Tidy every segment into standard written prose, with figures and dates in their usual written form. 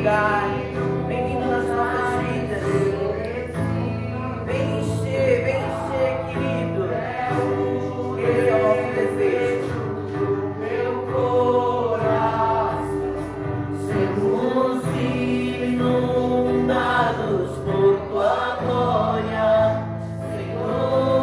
lugar. Bem-vindo nas nossas vidas. Vem encher, querido. Esse é o nosso desejo. Meu coração, sermos inundados por tua glória, Senhor.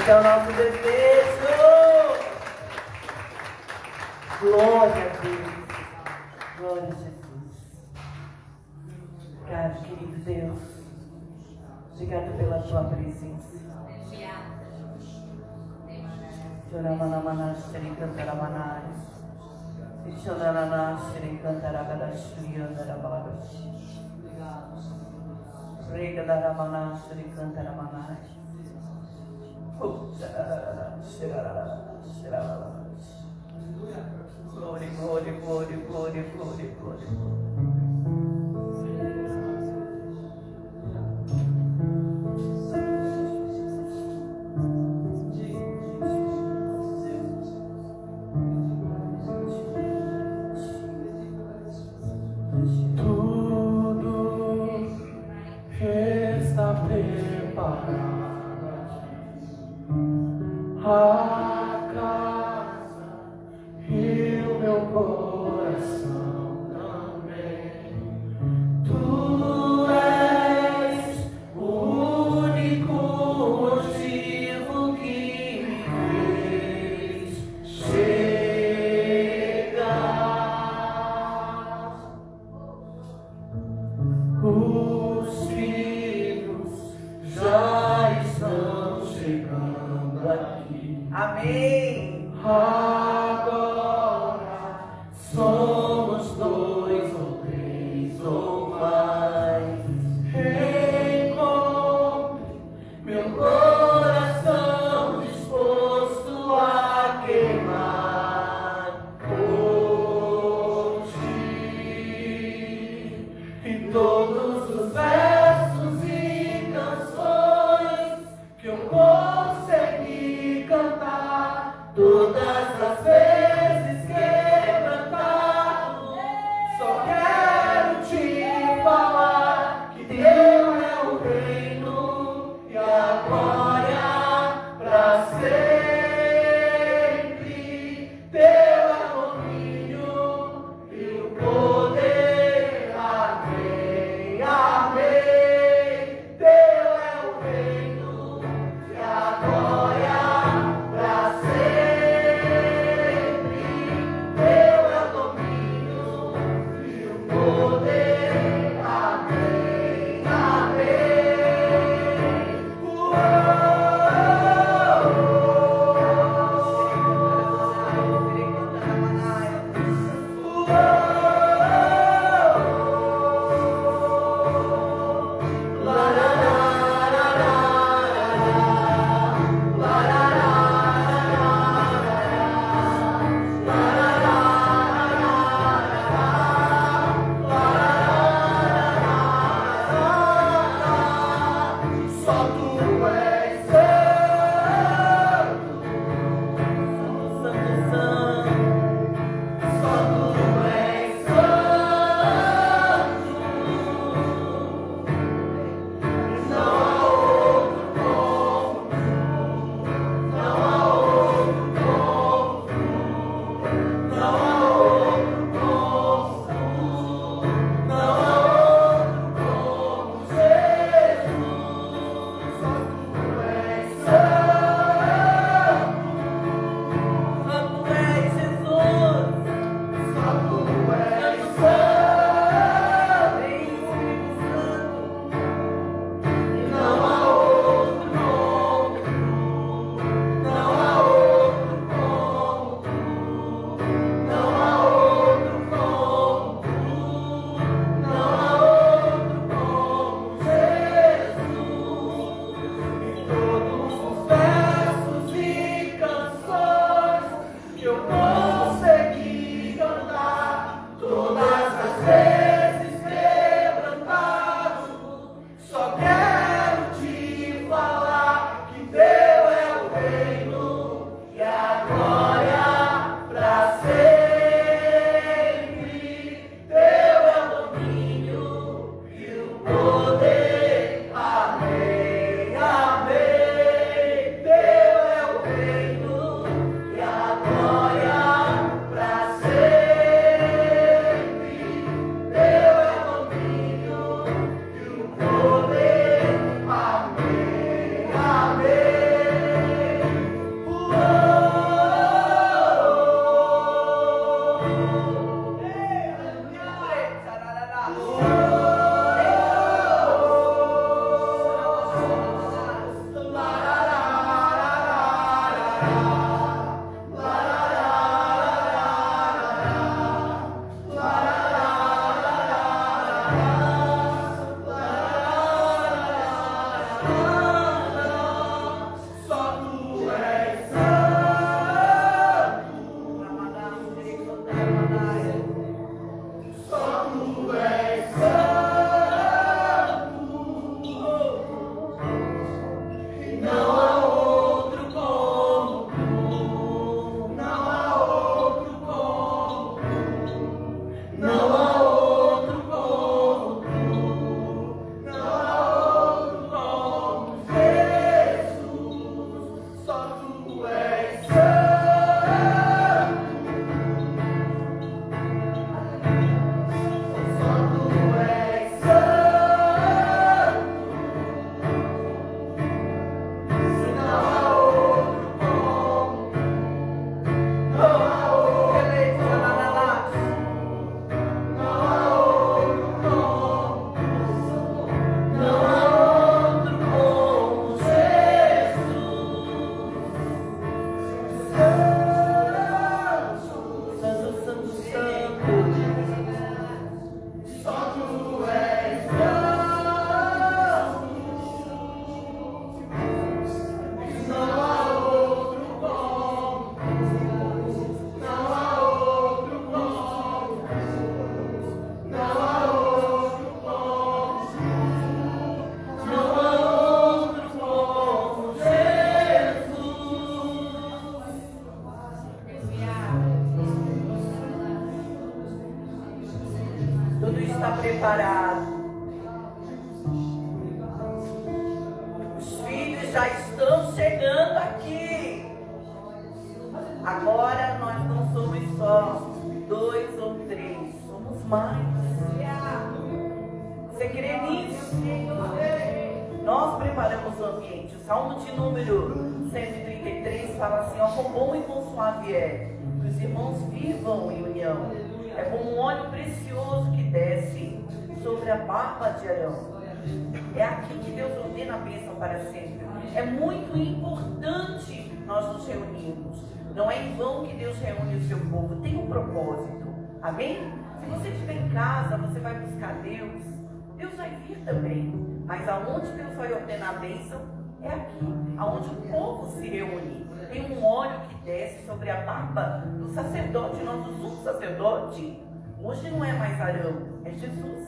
Esse é o nosso desejo. Glória a Deus. Glória a Jesus. Obrigado, querido Deus. Obrigado pela tua presença. Choramanamana, xericantaramana. Choranana, xericantaragada, xeriandarabalabaxi. Regadarabana, xericantaramana. Glória, glória, glória, glória, glória, glória. A casa e o meu coração também. Tu és o único motivo que me fez chegar. Os filhos já estão chegando aqui. Amém. Agora somos 2 ou 3 ou mais. Encontre meu coração disposto a queimar por ti. Em todos os versos e canções que eu consegui cantar, todas as vezes quebrantado, só quero te falar que teu é o reino e a glória pra sempre. Teu é o domínio e o poder. Amém, amém. Teu é o reino e a glória pra sempre. Teu é o domínio e o poder. Amém, amém. Só tu és santo, Santo, santo. só tu és santo. Não há outro como tu, não há outro como tu, não há outro como tu, não há outro como Jesus. Só tu és santo, Santo é Jesus. só tu és santo. Vem, Espírito Santo. Não há outro como tu, não há outro como tu, não há outro como tu, não há outro como Jesus. Em todos os versos e canções que eu consegui cantar, todas as vezes quebrantado, só quero te falar que teu é o reino e a glória pra sempre. Teu é o domínio e o poder. Amém, amém. eles já estão chegando aqui. Agora nós não somos só 2 ou 3, somos mais. Você crê nisso? Nós preparamos o ambiente. O Salmo de número 133 fala assim: ó, quão bom e quão suave é que os irmãos vivam em união. É como um óleo precioso que desce sobre a barba de Arão. É aqui que Deus ordena a bênção para sempre. É muito importante nós nos reunirmos. Não é em vão que Deus reúne o seu povo. Tem um propósito. Amém? Se você estiver em casa, você vai buscar Deus. Deus vai vir também. Mas aonde Deus vai ordenar a bênção é aqui, aonde o povo se reúne. Tem um óleo que desce sobre a barba do sacerdote. Nós usamos sacerdote. Hoje não é mais Arão, é Jesus.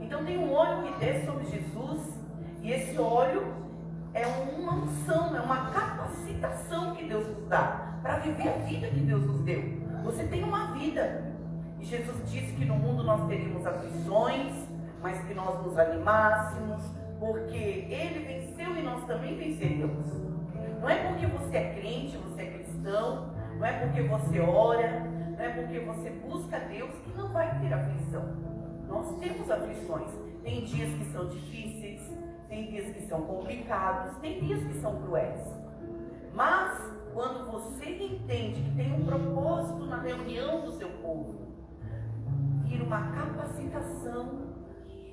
Então tem um óleo que desce sobre Jesus. E esse óleo é uma unção, é uma capacitação que Deus nos dá para viver a vida que Deus nos deu. Você tem uma vida. E Jesus disse que no mundo nós teríamos aflições, mas que nós nos animássemos, porque Ele venceu e nós também venceremos. Não é porque você é crente, você é cristão, não é porque você ora, não é porque você busca Deus que não vai ter aflição. Nós temos aflições. Tem dias que são difíceis, tem dias que são complicados, tem dias que são cruéis. Mas quando você entende que tem um propósito na reunião do seu povo, vira uma capacitação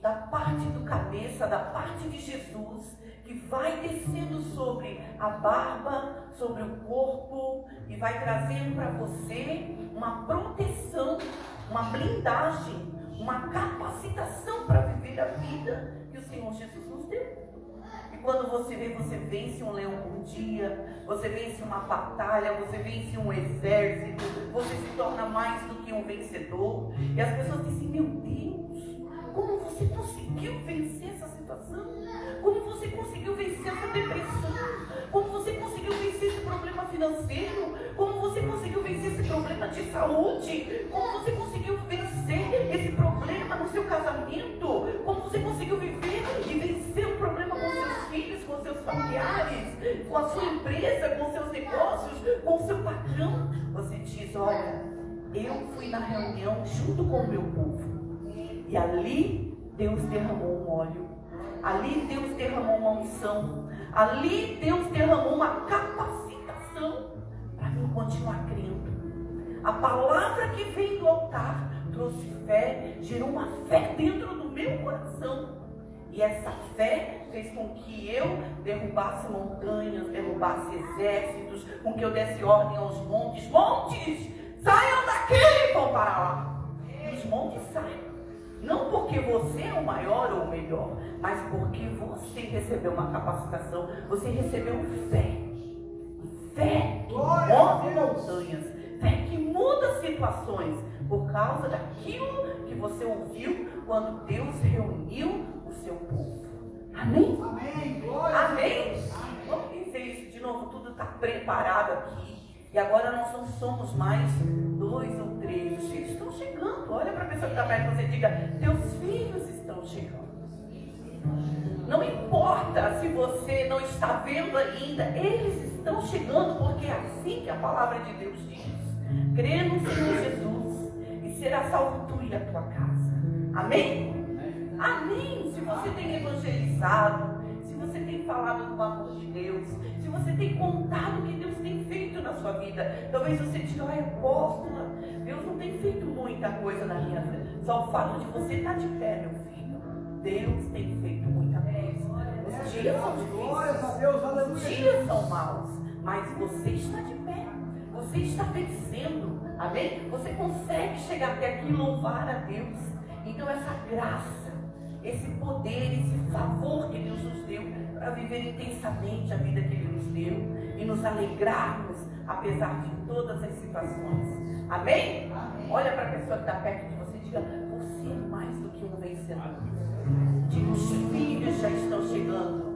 da parte do cabeça, da parte de Jesus, que vai descendo sobre a barba, sobre o corpo, e vai trazendo para você uma proteção, uma blindagem, uma capacitação para viver a vida que o Senhor Jesus nos deu. E quando você vê, você vence um leão por dia, você vence uma batalha, você vence um exército, você se torna mais do que um vencedor. E as pessoas dizem: meu Deus, como você conseguiu vencer essa situação? Como você conseguiu vencer essa depressão? Como você conseguiu vencer esse problema financeiro? Como você conseguiu vencer esse problema de saúde? Como você conseguiu vencer esse problema no seu casamento? Como você conseguiu viver e vencer o problema com seus filhos, com seus familiares, com a sua empresa, com seus negócios, com o seu patrão? Você diz: olha, eu fui na reunião junto com o meu povo. E ali Deus derramou um óleo, ali Deus derramou uma unção, ali Deus derramou uma capacitação para mim continuar crendo. A palavra que vem do altar trouxe fé, gerou uma fé dentro do meu coração. E essa fé fez com que eu derrubasse montanhas, derrubasse exércitos, com que eu desse ordem aos montes: montes, saiam daqui, vão para lá. E os montes saem. Não porque você é o maior ou o melhor, mas porque você recebeu uma capacitação, você recebeu fé. Fé que move montanhas, fé que muda situações, por causa daquilo que você ouviu quando Deus reuniu o seu povo. Amém? Amém. Glória. Amém? Vamos dizer isso de novo, tudo está preparado aqui. E agora nós não somos mais 2 ou 3. Os filhos estão chegando. Olha para a pessoa que está perto e você diga: teus filhos estão chegando. Não importa se você não está vendo ainda, eles estão chegando, porque é assim que a palavra de Deus diz. Crê no Senhor Jesus e será salvo tu e a tua casa. Amém? Amém. Se você tem evangelizado, se você tem falado do amor de Deus, se você tem contado o que Deus tem feito na sua vida, talvez você diga: ai, apóstola, Deus não tem feito muita coisa na minha vida. Só o fato de você estar de pé, meu filho, Deus tem feito muita coisa. Os dias são difíceis, os dias são maus, mas você está de pé, você está vencendo. Amém? Você consegue chegar até aqui e louvar a Deus. Então essa graça, esse poder, esse favor que Deus nos deu para viver intensamente a vida que Ele nos deu e nos alegrarmos apesar de todas as situações. Amém? Amém. Olha para a pessoa que está perto de você e diga: você é mais do que um vencedor. Diga: os filhos já estão chegando.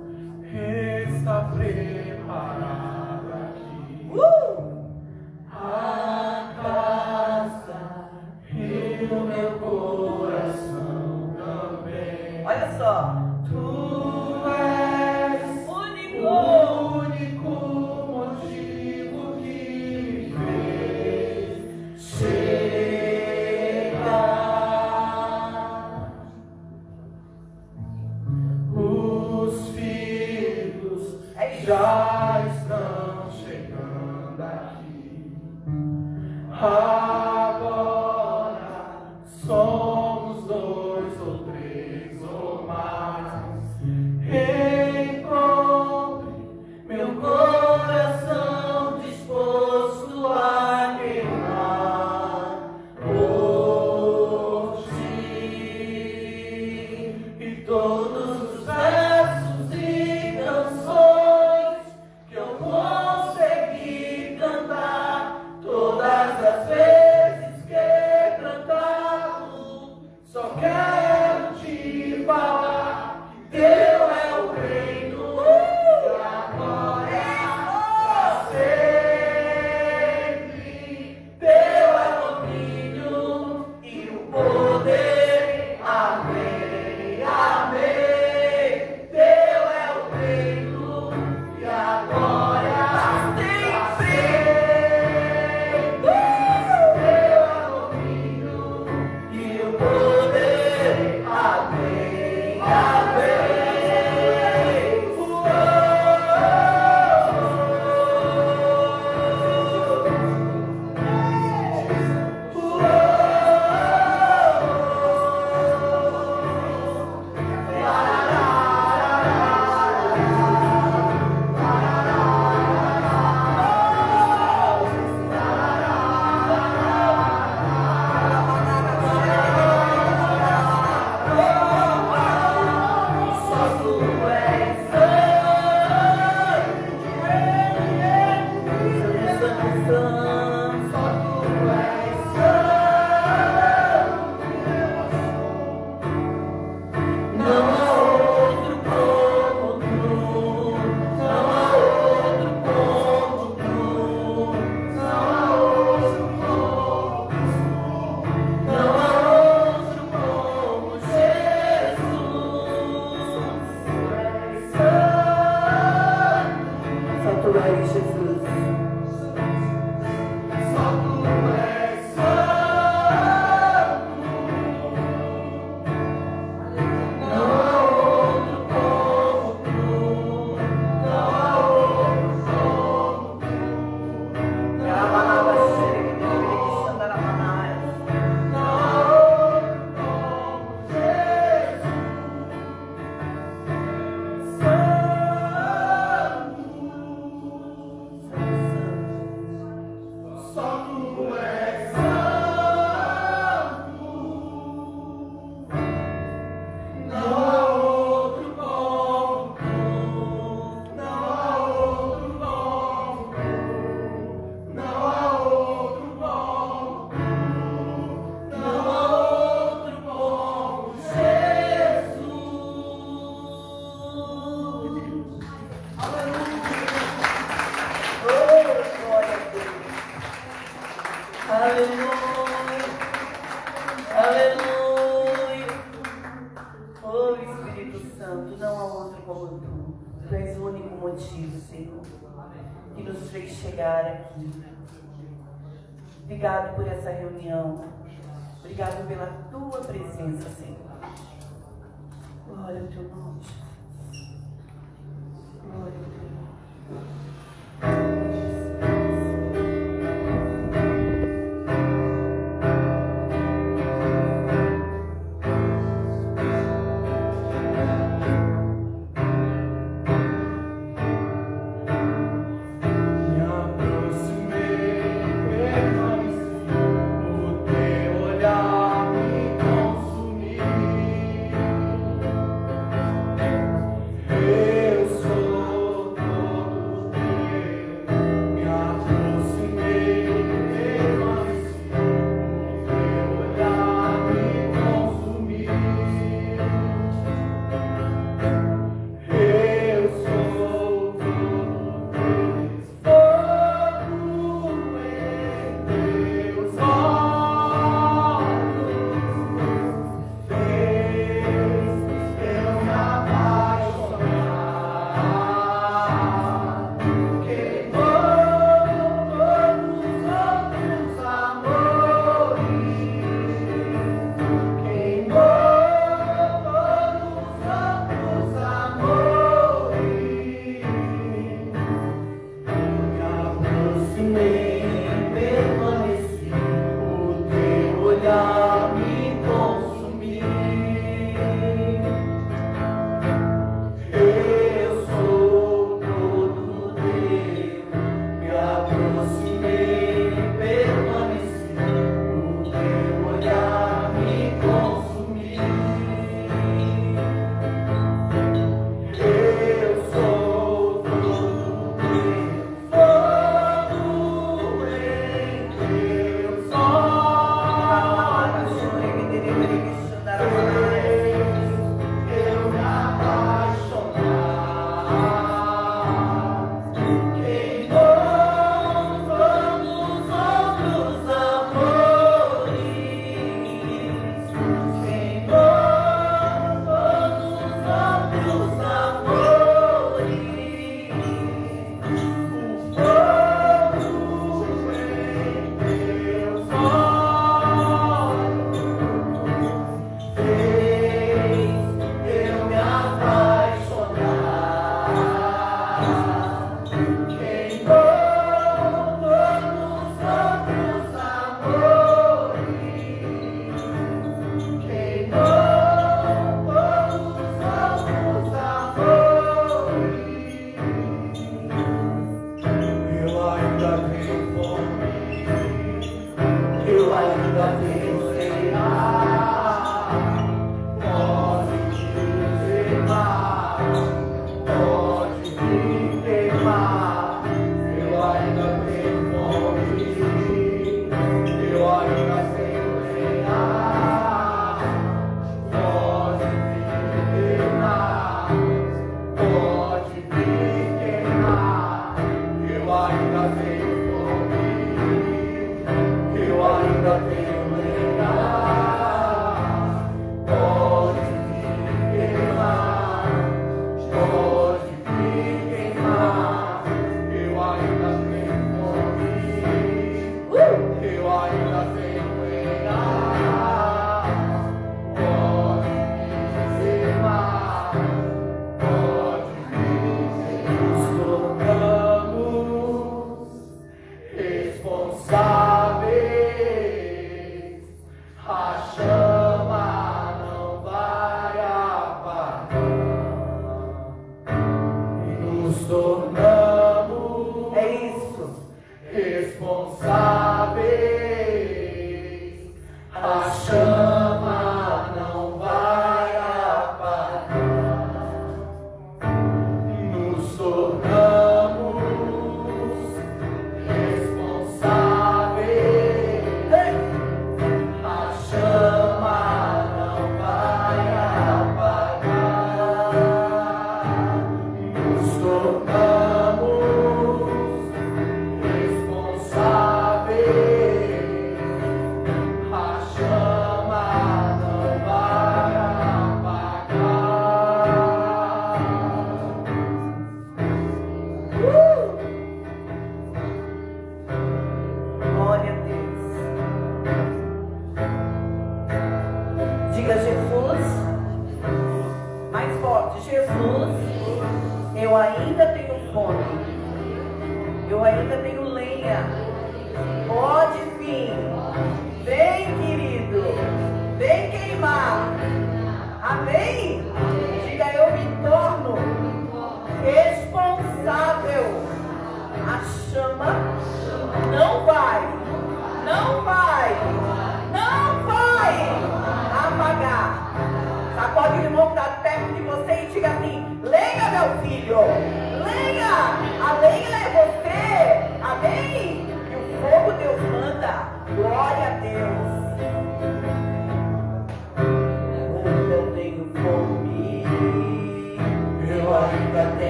Está preparado aqui a casa e o meu coração também. Olha só. Tu és único. já estão chegando aqui. Agora somos 2 ou 3 ou mais. Encontre meu coração disposto a queimar por ti. E todos os versos e canções que eu consegui cantar, todas as vezes que cantamos, só quero te falar que teu é o reino, e agora é pra sempre. Teu é o domínio e o poder. Amém, amém. Teu é o reino e agora sempre. Teu é o domínio e o poder. Amém, amém. Só tu és santo, só tu és santo. Não há outro como tu, não há outro como tu, não há outro como tu, não há outro como Jesus. Só tu és Jesus. Só tu és santo. Não há outro como tu, não há outro como tu, não há outro como Jesus. Só tu és santo. Não há outro como tu, não há outro como tu, não há outro como tu, não há outro como Jesus. Oh, glória a Deus. Aleluia. Aleluia. Oh, Espírito Santo, não há outro como tu. Tu és o único motivo, Senhor, que nos fez chegar aqui. Obrigado por essa reunião. Obrigado pela tua presença, Senhor. Glória ao teu nome, Jesus. Glória ao teu nome. Me aproximei, permaneci, o teu olhar me consumiu. Eu sou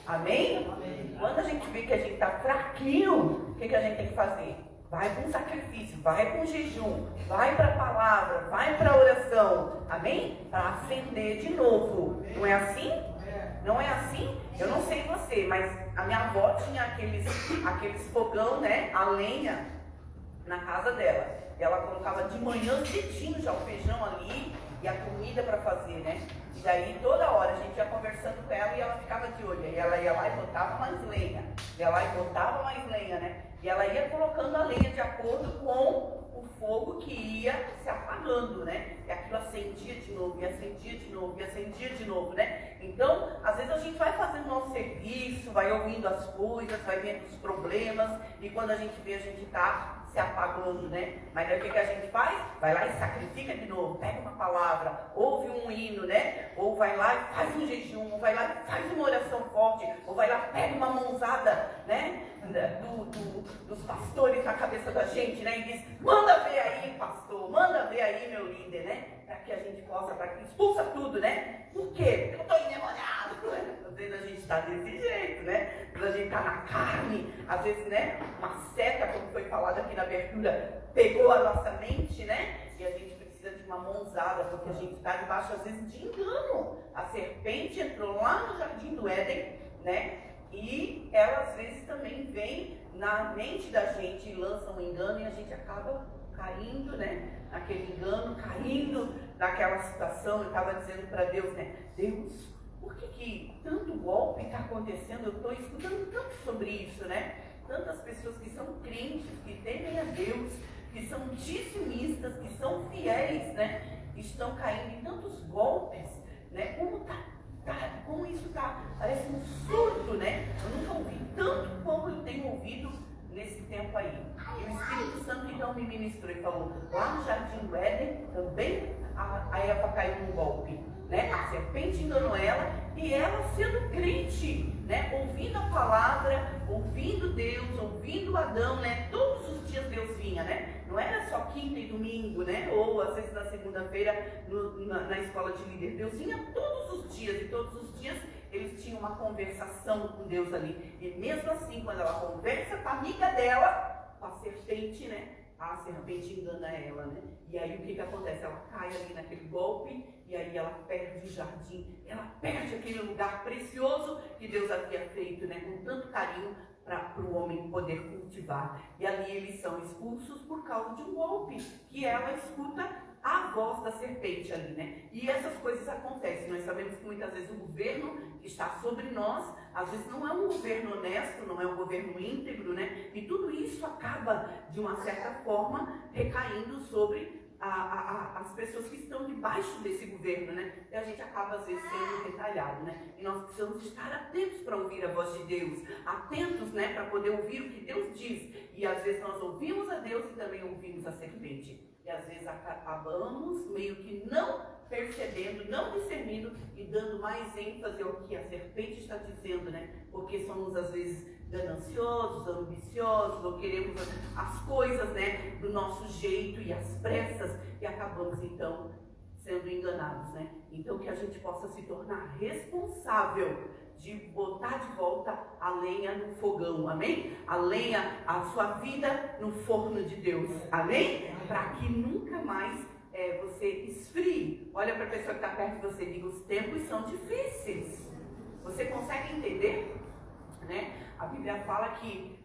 Amém? Quando a gente vê que a gente está fraquinho, o que a gente tem que fazer? Vai para um sacrifício, vai para um jejum, vai para a palavra, vai para a oração. Amém? Para acender de novo. Não é assim? Não é assim? Eu não sei você, mas a minha avó tinha aqueles fogão, né? A lenha na casa dela. E ela colocava de manhã cedinho já o feijão ali e a comida para fazer, né? E daí toda hora a gente ia conversando com ela e ela ficava de olho. E ela ia lá e botava mais lenha. Ia lá e botava mais lenha, né? E ela ia colocando a lenha de acordo com o fogo que ia se apagando, né? E aquilo acendia de novo, e acendia de novo, e acendia de novo, né? Então, às vezes a gente vai fazendo nosso serviço, vai ouvindo as coisas, vai vendo os problemas, e quando a gente vê, a gente tá se apagando, né? Mas aí o que a gente faz? Vai lá e sacrifica de novo, pega uma palavra, ouve um hino, né? Ou vai lá e faz um jejum, ou vai lá e faz uma oração forte, ou vai lá e pega uma mãozada, né? Dos pastores na cabeça da gente, né? E diz, manda ver aí, pastor, manda ver aí, meu líder, né? Para que a gente possa, para que expulsa tudo, né? Por quê? Porque eu estou endemoniado, né? Às vezes a gente está desse jeito, né? Às vezes a gente está na carne, às vezes, né? Uma seta, como foi falado aqui na abertura, pegou a nossa mente, né? E a gente precisa de uma mãozada, porque a gente está debaixo, às vezes, de engano. A serpente entrou lá no jardim do Éden, né? E ela, às vezes, também vem na mente da gente e lança um engano e a gente acaba caindo, né? Naquele engano, caindo naquela situação. Eu estava dizendo para Deus, né? Deus, por que tanto golpe está acontecendo? Eu estou escutando tanto sobre isso, né? Tantas pessoas que são crentes, que temem a Deus, que são dizimistas, que são fiéis, né? Estão caindo em tantos golpes, né? Como isso está, parece um surto, né? Eu nunca ouvi tanto como eu tenho ouvido nesse tempo aí. E o Espírito Santo então me ministrou e falou, lá no Jardim do Éden, também a Eva caiu num golpe, né? A serpente enganou ela e ela sendo crente, né? Ouvindo a palavra, ouvindo Deus, ouvindo Adão, né? Todos os dias Deus vinha, né? Não era só quinta e domingo, né? Ou às vezes na segunda-feira na escola de líder. Deus vinha todos os dias e todos os dias eles tinham uma conversação com Deus ali. E mesmo assim, quando ela conversa com a amiga dela, com a serpente, né? A serpente engana ela, né? E aí o que acontece? Ela cai ali naquele golpe e aí ela perde o jardim, ela perde aquele lugar precioso que Deus havia feito, né? Com tanto carinho para o homem poder cultivar. E ali eles são expulsos por causa de um golpe que ela escuta a voz da serpente ali, né? E essas coisas acontecem. Nós sabemos que muitas vezes o governo que está sobre nós, às vezes não é um governo honesto, não é um governo íntegro, né? E tudo isso acaba, de uma certa forma, recaindo sobre as pessoas que estão debaixo desse governo, né? E a gente acaba, às vezes, sendo retalhado, né? E nós precisamos estar atentos para ouvir a voz de Deus, atentos, né, para poder ouvir o que Deus diz. E às vezes nós ouvimos a Deus e também ouvimos a serpente. E às vezes acabamos meio que não percebendo, não discernindo e dando mais ênfase ao que a serpente está dizendo, né? Porque somos às vezes gananciosos, ambiciosos, ou queremos as coisas, né, do nosso jeito e às pressas e acabamos então sendo enganados, né? Então que a gente possa se tornar responsável de botar de volta a lenha no fogão, amém? A lenha, a sua vida no forno de Deus, amém? Para que nunca mais você esfrie. Olha para a pessoa que está perto de você e diga, os tempos são difíceis. Você consegue entender? Né? A Bíblia fala que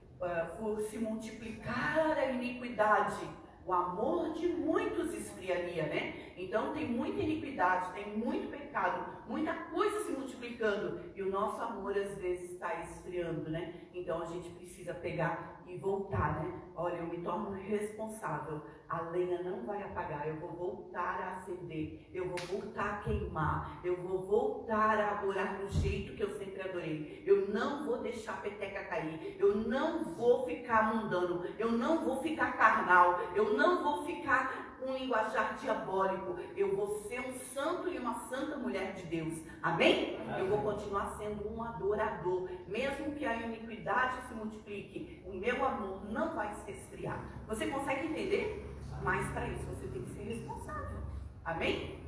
por se multiplicar a iniquidade, o amor de muitos esfriaria, né? Então tem muita iniquidade, tem muito pecado, muita coisa se multiplicando e o nosso amor às vezes está esfriando, né? Então a gente precisa pegar e voltar, né? Olha, eu me torno responsável, a lenha não vai apagar, eu vou voltar a acender, eu vou voltar a queimar, eu vou voltar a adorar do jeito que eu sempre adorei, eu não vou deixar a peteca cair, eu não vou ficar mundano, eu não vou ficar carnal, eu não vou ficar com um linguajar diabólico, eu vou ser um santo e uma santa mulher de Deus, amém? Eu vou continuar sendo um adorador, mesmo que a iniquidade se multiplique, o meu amor não vai se esfriar. Você consegue entender? Mas para isso você tem que ser responsável, amém?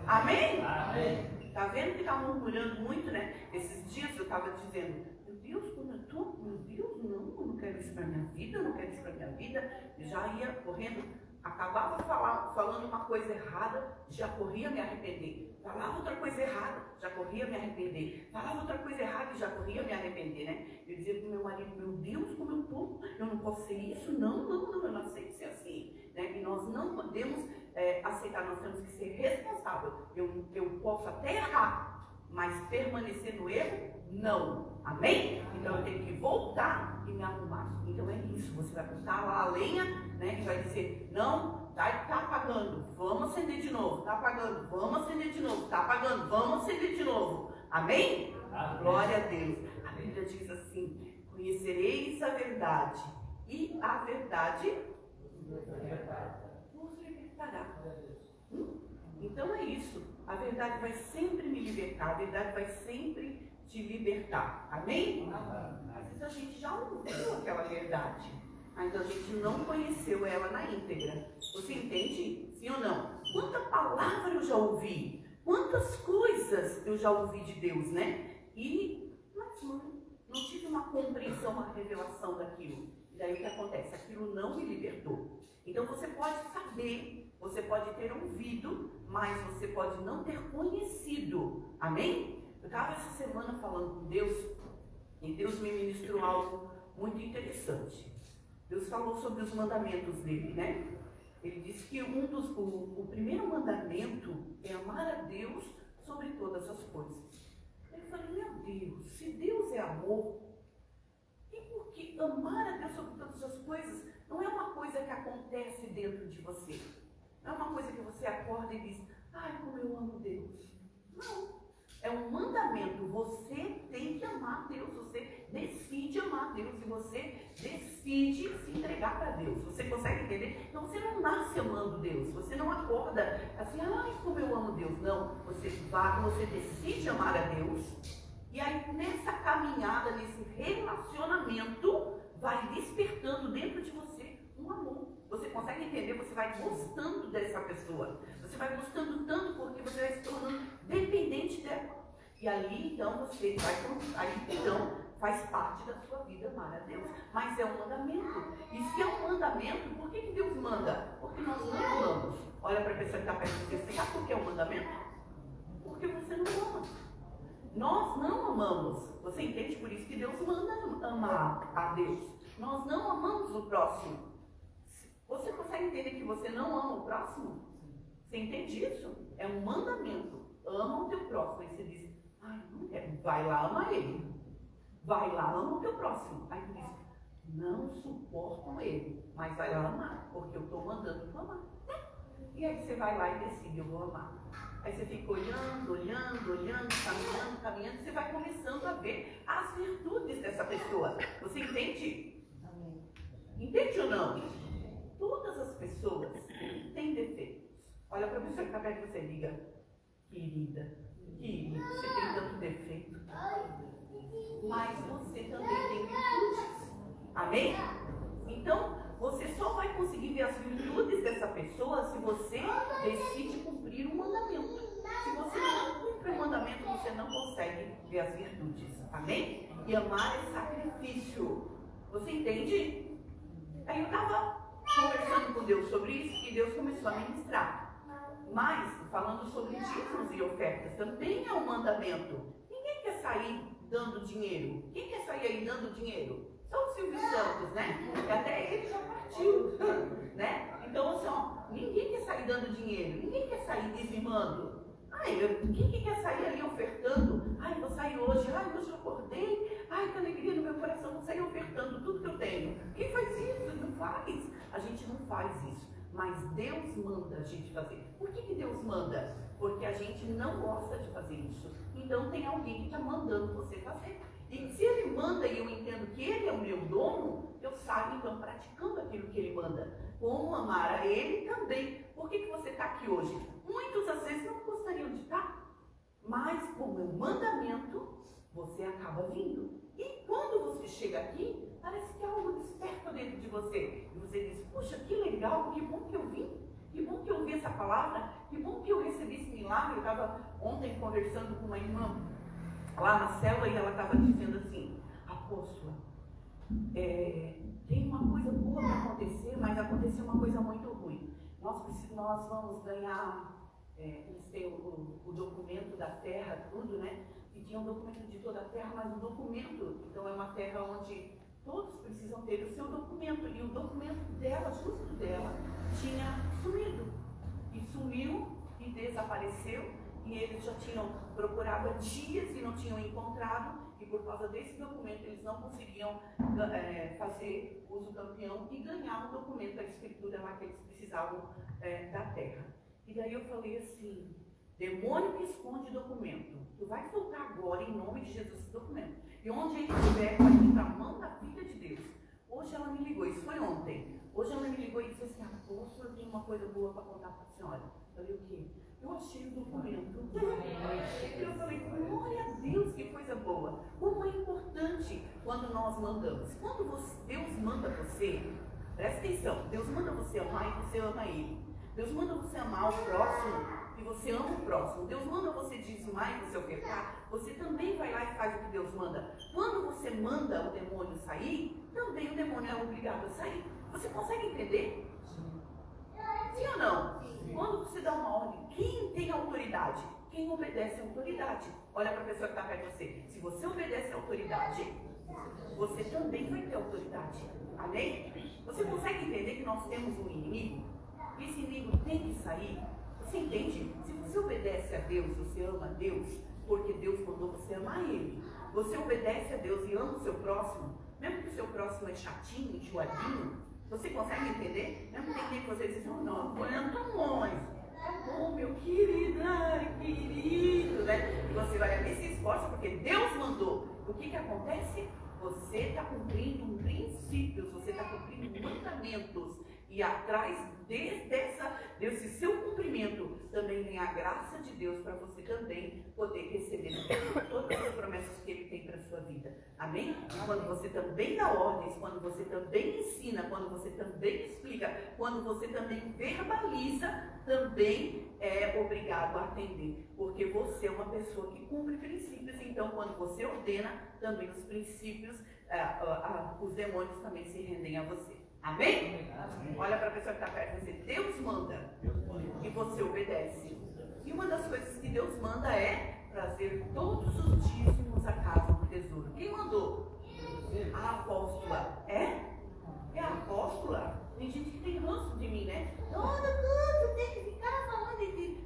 Amém? Amém? Tá vendo que tá murmurando muito, né? Esses dias eu estava dizendo, meu Deus, como eu estou, meu Deus, não, eu não quero isso para minha vida, eu não quero isso para minha vida. Eu já ia correndo, acabava falando uma coisa errada, já corria me arrepender. Falava outra coisa errada, já corria me arrepender. Falava outra coisa errada e já corria me arrepender, né? Eu dizia para o meu marido, meu Deus, como eu estou, eu não posso ser isso, não, eu não aceito ser assim. Né? E nós não podemos aceitar, nós temos que ser responsáveis. Eu posso até errar, mas permanecer no erro, não. Amém? Então eu tenho que voltar e me arrumar. Então é isso, você vai botar lá a lenha, né? E vai dizer, não, tá apagando, vamos acender de novo, tá apagando, vamos acender de novo, tá apagando, vamos acender de novo. Amém? Amém. Glória a Deus. A Bíblia diz assim, conhecereis a verdade, e a verdade nos libertará. Então é isso, a verdade vai sempre me libertar, a verdade vai sempre te libertar. Amém? Às vezes a gente já ouviu aquela verdade, ainda a gente não conheceu ela na íntegra. Você entende? Sim ou não? Quanta palavra eu já ouvi, quantas coisas eu já ouvi de Deus, né? Mas não tive uma compreensão, uma revelação daquilo. E daí o que acontece? Aquilo não me libertou. Então você pode saber, você pode ter ouvido, mas você pode não ter conhecido. Amém? Eu estava essa semana falando com Deus, e Deus me ministrou algo muito interessante. Deus falou sobre os mandamentos dele, né? Ele disse que o primeiro mandamento é amar a Deus sobre todas as coisas. Eu falei, meu Deus, se Deus é amor, e por que amar a Deus sobre todas as coisas não é uma coisa que acontece dentro de você? Não é uma coisa que você acorda e diz, ai, como eu amo Deus. Não. É um mandamento, você tem que amar Deus, você decide amar Deus e você decide se entregar para Deus. Você consegue entender? Então você não nasce amando Deus, você não acorda assim, ai como eu amo Deus. Não, você decide amar a Deus e aí nessa caminhada, nesse relacionamento, vai despertando dentro de você um amor. Você consegue entender? Você vai gostando dessa pessoa. Você vai gostando tanto porque você vai se tornando dependente dela. E ali, então, faz parte da sua vida amar a Deus. Mas é um mandamento. E se é um mandamento, por que Deus manda? Porque nós não amamos. Olha para a pessoa que está perto de você. Sabe por que é um mandamento? Porque você não ama. Nós não amamos. Você entende? Por isso que Deus manda amar a Deus. Nós não amamos o próximo. Você consegue entender que você não ama o próximo? Você entende isso? É um mandamento. Ama o teu próximo. Aí você diz, ai, não quero. Vai lá, ama ele. Vai lá, ama o teu próximo. Aí tu diz, não suporto ele, mas vai lá amar, porque eu estou mandando tu amar. E aí você vai lá e decide, eu vou amar. Aí você fica olhando, caminhando, você vai começando a ver as virtudes dessa pessoa. Você entende? Entende ou não? Todas as pessoas têm defeitos. Olha para a pessoa que está perto de você e diga, querida, você tem tanto defeito, mas você também tem virtudes. Amém? Então, você só vai conseguir ver as virtudes dessa pessoa se você decide cumprir o mandamento. Se você não cumpre o mandamento, você não consegue ver as virtudes. Amém? E amar é sacrifício. Você entende? Aí eu estava conversando com Deus sobre isso e Deus começou a ministrar. Mas, falando sobre dízimos e ofertas, também é um mandamento. Ninguém quer sair dando dinheiro. Quem quer sair aí dando dinheiro? Só o Silvio Santos, né? E até ele já partiu, né? Então, assim, ó, ninguém quer sair dando dinheiro. Ninguém quer sair dizimando. Quem que quer sair ali ofertando? Ai, vou sair hoje. Ai, hoje eu acordei. Ai, que alegria no meu coração. Vou sair ofertando tudo que eu tenho. Quem faz isso? Não faz. A gente não faz isso. Mas Deus manda a gente fazer. Por que Deus manda? Porque a gente não gosta de fazer isso. Então tem alguém que está mandando você fazer. E se ele manda e eu entendo que ele é o meu dono, eu saio então praticando aquilo que ele manda. Como amar a ele também. Por que você está aqui hoje? Muitos às vezes não gostariam de estar. Mas como é um mandamento, você acaba vindo. E quando você chega aqui, parece que algo desperta dentro de você. E você diz, puxa, que legal, que bom que eu vim. Que bom que eu ouvi essa palavra. Que bom que eu recebi esse milagre. Eu estava ontem conversando com uma irmã. lá na célula, e ela estava dizendo assim: apóstola, tem uma coisa boa para acontecer, mas aconteceu uma coisa muito ruim. Nós vamos ganhar, eles têm o documento da terra, tudo, né? E tinha um documento de toda a terra, mas o documento, então é uma terra onde todos precisam ter o seu documento, e o documento dela, justo dela, tinha sumido. E sumiu e desapareceu, e eles já tinham procurado há dias e não tinham encontrado, e por causa desse documento eles não conseguiam fazer uso campeão e ganhar o documento, a escritura lá que eles precisavam da terra. E daí eu falei assim: demônio que esconde documento, tu vai soltar agora em nome de Jesus esse documento. E onde ele estiver, vai vir para a mão da filha de Deus. Hoje ela me ligou, isso foi ontem. Hoje ela me ligou e disse assim: apóstolo, eu tenho uma coisa boa para contar para a senhora. Eu falei: o quê? Eu achei o documento. Eu falei: glória a Deus, que coisa boa. Como é importante quando nós mandamos. Quando Deus manda você, presta atenção, Deus manda você amar e você ama Ele. Deus manda você amar o próximo e você ama o próximo. Deus manda você dizimar e você ofertar, você também vai lá e faz o que Deus manda. Quando você manda o demônio sair, também o demônio é obrigado a sair. Você consegue entender? Sim ou não? Quando você dá uma ordem, quem tem autoridade? Quem obedece à autoridade. Olha para a pessoa que está perto de você. Se você obedece à autoridade, você também vai ter autoridade. Amém? Você consegue entender que nós temos um inimigo? E esse inimigo tem que sair? Você entende? Se você obedece a Deus, você ama a Deus, porque Deus mandou você amar Ele. Você obedece a Deus e ama o seu próximo, mesmo que o seu próximo é chatinho, enjoadinho. Você consegue entender? Mesmo que tem tempo que você diz: não, estou olhando tão longe. Tá bom, meu querido, querido, né? E você vai ali e se esforça porque Deus mandou. O que acontece? Você está cumprindo princípios, você está cumprindo mandamentos. E atrás desse seu cumprimento também vem a graça de Deus para você também poder receber todas as promessas que Ele tem para a sua vida. Amém? Quando você também dá ordens, quando você também ensina, quando você também explica, quando você também verbaliza, também é obrigado a atender. Porque você é uma pessoa que cumpre princípios, então quando você ordena, também os princípios, os demônios também se rendem a você. Amém? Olha para a pessoa que está perto de você. Deus manda e você obedece. E uma das coisas que Deus manda é trazer todos os dízimos à casa do tesouro. Quem mandou? A apóstola. É a apóstola. Tem gente que tem ranço de mim, né? Todo mundo tem que ficar falando de...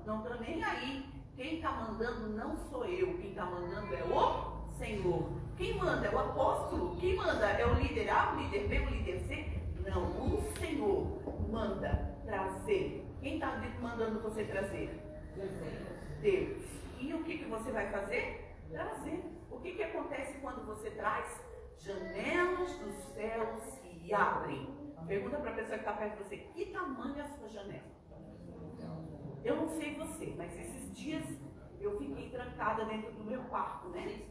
Não estou nem aí. Quem está mandando não sou eu. Quem está mandando é o Senhor. Quem manda é o apóstolo? Quem manda é o líder A, o líder B, o líder C? Não, o Senhor manda trazer. Quem está mandando você trazer? Deus. E o que você vai fazer? Trazer. O que acontece quando você traz? Janelas do céu se abrem. Pergunta para a pessoa que está perto de você: que tamanho é a sua janela? Eu não sei você, mas esses dias eu fiquei trancada dentro do meu quarto, né?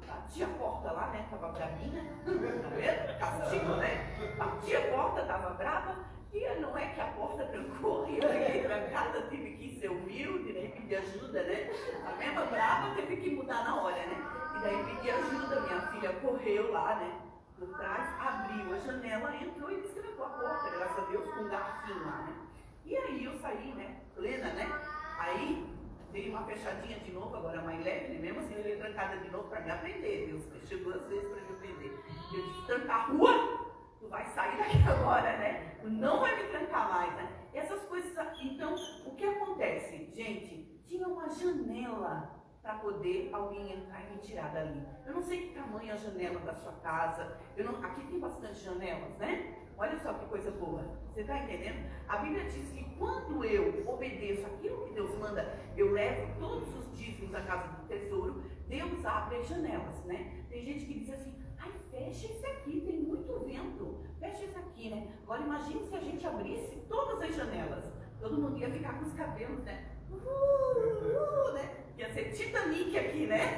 Bati a porta lá, né? Tava bravinha, tá vendo? Castigo, né? Bati a porta, tava brava, e não é que a porta trancou, e eu fiquei trancada, tive que ser humilde, né? Pedir ajuda, né? A mesma brava teve que mudar na hora, né? E daí pedi ajuda, minha filha correu lá, né? Por trás, abriu a janela, entrou e destrancou a porta, graças a Deus, com um garfinho lá, né? E aí eu saí, né? Plena, né? Aí dei uma fechadinha de novo, agora mais leve, né? Mesmo assim eu ia trancada de novo para me aprender. Deus fechou 2 vezes para me aprender. Eu disse: trancar a rua, tu vai sair daqui agora, né? Tu não vai me trancar mais, né? E essas coisas aqui. Então, o que acontece? Gente, tinha uma janela para poder alguém entrar e me tirar dali. Eu não sei que tamanho é a janela da sua casa. Aqui tem bastante janelas, né? Olha só que coisa boa. Você está entendendo? A Bíblia diz que quando eu obedeço aquilo que Deus manda, eu levo todos os dízimos à casa do tesouro, Deus abre as janelas, né? Tem gente que diz assim: ai, fecha esse aqui, tem muito vento. Fecha esse aqui, né? Agora imagine se a gente abrisse todas as janelas. Todo mundo ia ficar com os cabelos, né? Né? Ia ser Titanic aqui, né?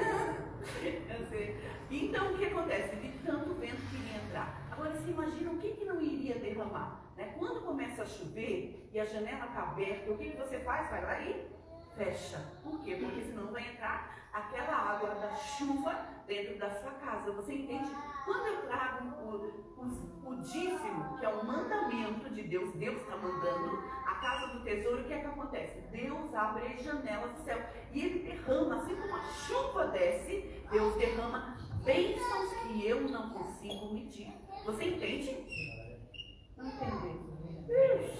Então o que acontece? De tanto vento que ia entrar. Agora você imagina o que não iria derramar, né? Quando começa a chover e a janela está aberta, o que você faz? Vai lá e fecha. Por quê? Porque senão vai entrar aquela água da chuva dentro da sua casa. Você entende? Quando eu trago o dízimo, que é um mandamento de Deus, Deus está mandando, a casa do tesouro, o que é que acontece? Deus abre as janelas do céu e Ele derrama, assim como a chuva desce, Deus derrama bênçãos que eu não consigo medir. Você entende? Não entendeu?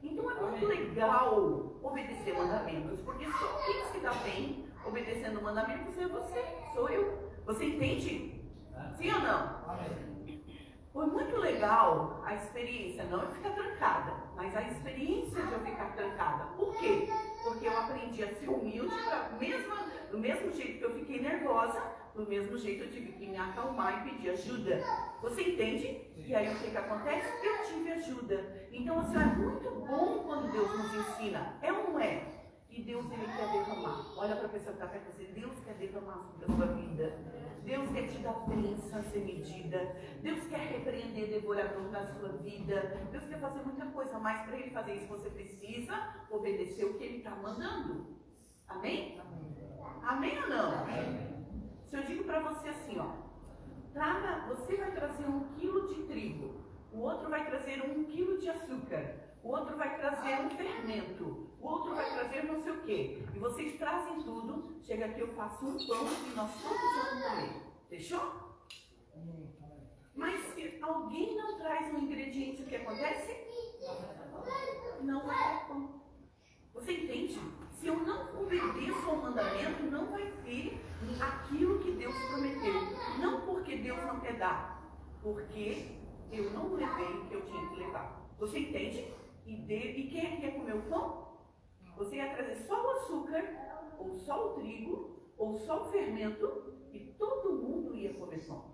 Então é muito legal obedecer mandamentos, porque só quem se dá bem obedecendo mandamentos é você, sou eu. Você entende? Sim ou não? Foi muito legal a experiência, não eu ficar trancada, mas a experiência de eu ficar trancada. Por quê? Porque eu aprendi a ser humilde, do mesmo jeito que eu fiquei nervosa, do mesmo jeito eu tive que me acalmar e pedir ajuda. Você entende? E aí o que acontece? Eu tive ajuda. Então assim, é muito bom quando Deus nos ensina. É ou não é? E Deus, Ele quer derramar. Olha para a pessoa que está perto de você. Deus quer derramar sobre a sua vida. Deus quer te dar bênção sem medida. Deus quer repreender devorador na sua vida. Deus quer fazer muita coisa, mas para Ele fazer isso você precisa obedecer o que Ele está mandando. Amém? Amém ou não? Se eu digo para você assim, ó, você vai trazer 1 quilo de trigo, o outro vai trazer 1 quilo de açúcar, o outro vai trazer um fermento, o outro vai trazer não sei o quê. E vocês trazem tudo, chega aqui eu faço um pão e nós todos vamos comer. Fechou? Mas se alguém não traz um ingrediente, o que acontece? Não vai ter pão. Você entende? Se eu não obedeço ao mandamento, não vai ter aquilo que Deus prometeu. Não porque Deus não quer dar, porque eu não levei o que eu tinha que levar. Você entende? E quem é que quer comer o pão? Você ia trazer só o açúcar, ou só o trigo, ou só o fermento, e todo mundo ia comer pão.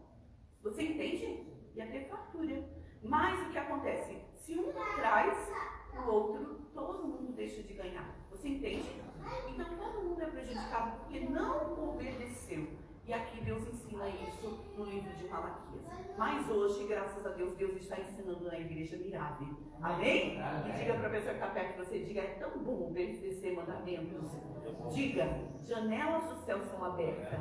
Você entende? Ia ter fartura. Mas o que acontece? Se um não traz, o outro, todo mundo deixa de ganhar. Você entende? Então todo mundo é prejudicado porque não obedeceu. E aqui Deus ensina isso no livro de Malaquias. Mas hoje, graças a Deus, Deus está ensinando na igreja Mirave. Amém? E diga para a pessoa que está perto de você, diga, é tão bom obedecer mandamentos. Diga, janelas do céu são abertas.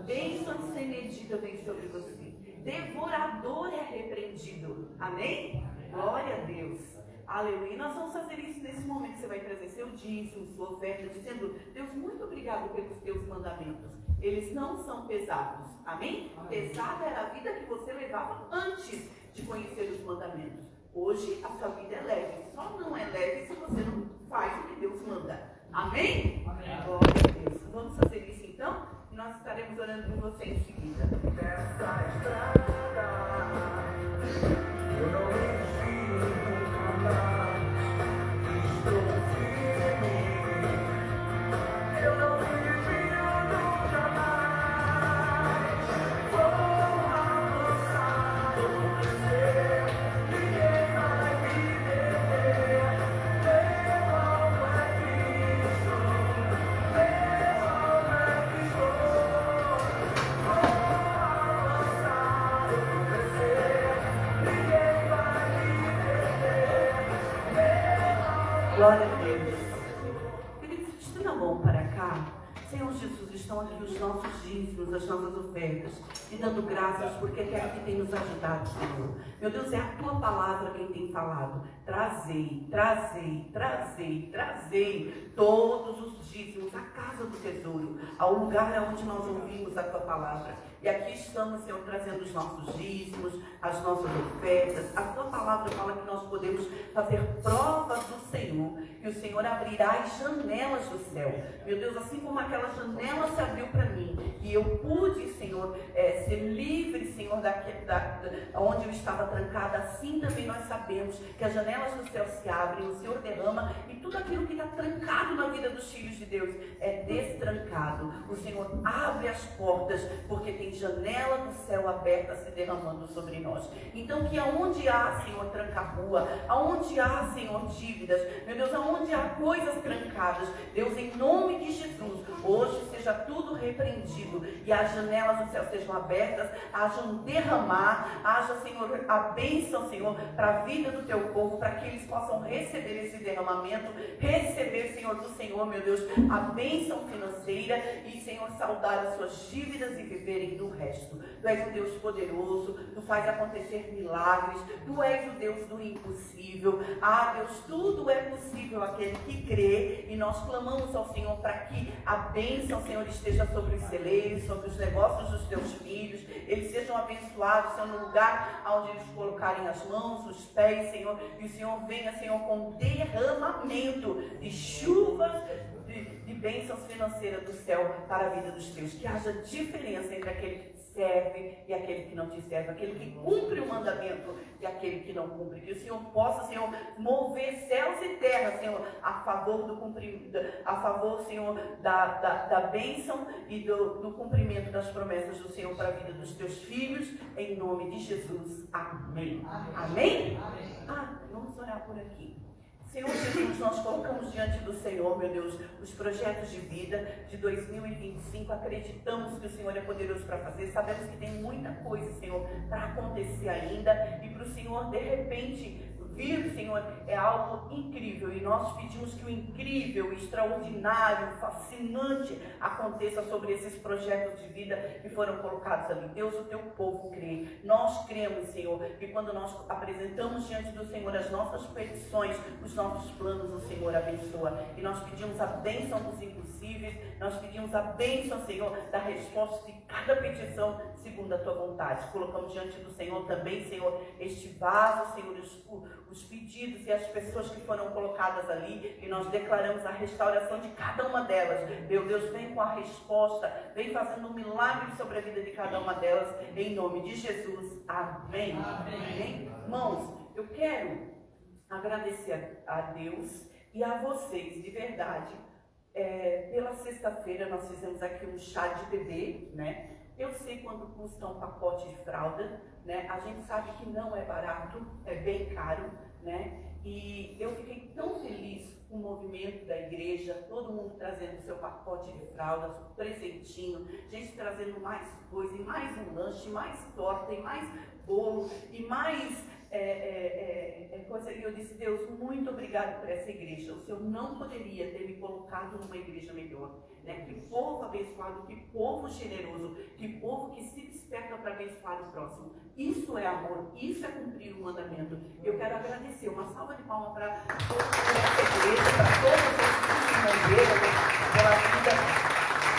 Bênçãos sem medida vem sobre você. Devorador é repreendido. Amém? Glória a Deus. Aleluia. E nós vamos fazer isso nesse momento. Você vai trazer seu dízimo, sua oferta, dizendo, Deus, muito obrigado pelos teus mandamentos. Eles não são pesados. Amém? Pesada era a vida que você levava antes de conhecer os mandamentos. Hoje a sua vida é leve. Só não é leve se você não faz o que Deus manda. Amém? Amém. Glória a Deus. Vamos fazer isso então? Nós estaremos orando por você em seguida. Nessa estrada eu não ensino nunca mais. Estou firme. Eu não duvido nunca mais. Vou avançar, vou crescer. Ninguém vai me deter. Meu alvo é Cristo. Meu alvo é Cristo. Vou avançar, vou crescer. Ninguém vai me deter. Glória a Deus. Queridos, estenda a mão para cá. Senhor Jesus, estão aqui os nossos dízimos, as nossas ofertas, e dando graças porque é que tem nos ajudado, Senhor. Meu Deus, é a tua palavra quem tem falado. Trazei, trazei, trazei, trazei todos os dízimos à casa do tesouro, ao lugar onde nós ouvimos a tua palavra. E aqui estamos, Senhor, trazendo os nossos dízimos, as nossas ofertas. A tua palavra fala que nós podemos fazer provas do Senhor, que o Senhor abrirá as janelas do céu. Meu Deus, assim como aquela janela se abriu para mim, e eu pude, Senhor, ser livre, Senhor, onde eu estava trancada, assim também nós sabemos que as janelas do céu se abrem, o Senhor derrama, e tudo aquilo que está trancado na vida dos filhos de Deus é destrancado. O Senhor abre as portas, porque tem janela do céu aberta se derramando sobre nós. Então que aonde há, Senhor, tranca-rua, aonde há, Senhor, dívidas, meu Deus, aonde há coisas trancadas, Deus, em nome de Jesus, hoje seja tudo repreendido e as janelas do céu sejam abertas, hajam derramar, haja, Senhor, a bênção, Senhor, para a vida do teu povo, para que eles possam receber esse derramamento, receber, Senhor, do Senhor, meu Deus, a bênção financeira e, Senhor, saldar as suas dívidas e viverem do resto. Tu és um Deus poderoso, tu faz acontecer milagres, tu és o Deus do impossível. Ah, Deus, tudo é possível àquele que crê, e nós clamamos ao Senhor para que a bênção, Senhor, esteja sobre os celeiros, sobre os negócios dos teus filhos, eles sejam abençoados, Senhor, no lugar onde eles colocarem as mãos, os pés, Senhor, e o Senhor venha, Senhor, com derramamento de chuvas, de bênçãos financeiras do céu para a vida dos teus, que haja diferença entre aquele que te serve e aquele que não te serve, aquele que cumpre o mandamento e aquele que não cumpre, que o Senhor possa, Senhor, mover céus e terra, Senhor, a favor do cumprimento, a favor, Senhor, da bênção e do cumprimento das promessas do Senhor para a vida dos teus filhos, em nome de Jesus, amém. Amém? Vamos orar por aqui. Senhor Jesus, nós colocamos diante do Senhor, meu Deus, os projetos de vida de 2025, acreditamos que o Senhor é poderoso para fazer, sabemos que tem muita coisa, Senhor, para acontecer ainda, e para o Senhor, de repente, vir, Senhor, é algo incrível, e nós pedimos que o incrível, extraordinário, fascinante aconteça sobre esses projetos de vida que foram colocados ali. Deus, o teu povo crê, nós cremos, Senhor, que quando nós apresentamos diante do Senhor as nossas petições, os nossos planos, o Senhor abençoa, e nós pedimos a bênção dos impossíveis, nós pedimos a bênção, Senhor, da resposta de cada petição segundo a tua vontade. Colocamos diante do Senhor também, Senhor, este vaso, Senhor, os pedidos e as pessoas que foram colocadas ali, e nós declaramos a restauração de cada uma delas. Meu Deus, vem com a resposta, vem fazendo um milagre sobre a vida de cada uma delas, em nome de Jesus. Amém. Amém. Irmãos, eu quero agradecer a Deus e a vocês, de verdade. Pela sexta-feira nós fizemos aqui um chá de bebê, né? Eu sei quanto custa um pacote de fralda, né? A gente sabe que não é barato, é bem caro, né? E eu fiquei tão feliz com o movimento da igreja, todo mundo trazendo seu pacote de fraldas, um presentinho, gente trazendo mais coisa, e mais um lanche, mais torta, e mais bolo, e mais coisa. E eu disse, Deus, muito obrigado por essa igreja. O Senhor não poderia ter me colocado numa igreja melhor, né? Que povo abençoado, que povo generoso, que povo que se desperta para abençoar o próximo. Isso é amor, isso é cumprir o mandamento. Eu quero agradecer, uma salva de palmas para essa igreja, para todos os que se envolveram pela vida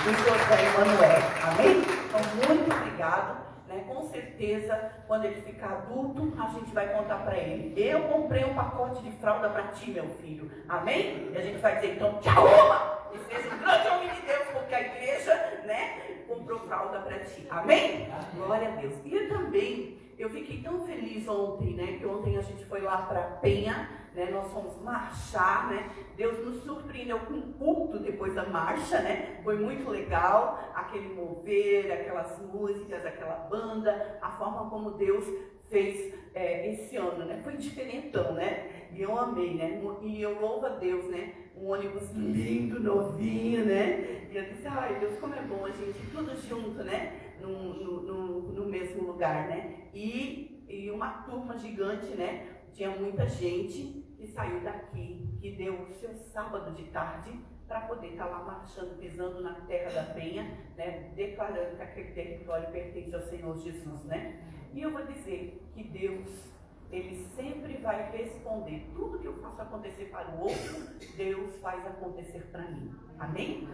do José Emanuel. Amém? Então, muito obrigado. Com certeza, quando ele ficar adulto, a gente vai contar para ele: eu comprei um pacote de fralda para ti, meu filho. Amém? E a gente vai dizer, então, te arruma! E seja um grande homem de Deus, porque a igreja, né, comprou fralda para ti. Amém? Glória a Deus. E eu fiquei tão feliz ontem, né, que ontem a gente foi lá para Penha, né, nós fomos marchar, né, Deus nos surpreendeu com um culto depois da marcha, né, foi muito legal, aquele mover, aquelas músicas, aquela banda, a forma como Deus fez esse ano, né, foi diferentão, né, e eu amei, né, e eu louvo a Deus, né, um ônibus lindo, novinho, né, e eu disse, ai Deus, como é bom a gente tudo junto, né, no mesmo lugar, né, e uma turma gigante, né, tinha muita gente que saiu daqui, que deu o seu sábado de tarde para poder estar lá marchando, pisando na terra da Penha, né, declarando que aquele território pertence ao Senhor Jesus, né. E eu vou dizer que Deus, Ele sempre vai responder. Tudo que eu faço acontecer para o outro, Deus faz acontecer para mim. Amém?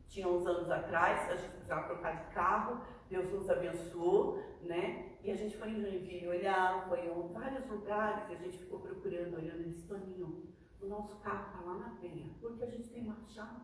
Tinha uns anos atrás, a gente precisava trocar de carro, Deus nos abençoou, né? E a gente foi em Joinville olhar, foi em vários lugares, e a gente ficou procurando, olhando, e disse, Toninho, o nosso carro está lá na Penha, porque a gente tem marchado,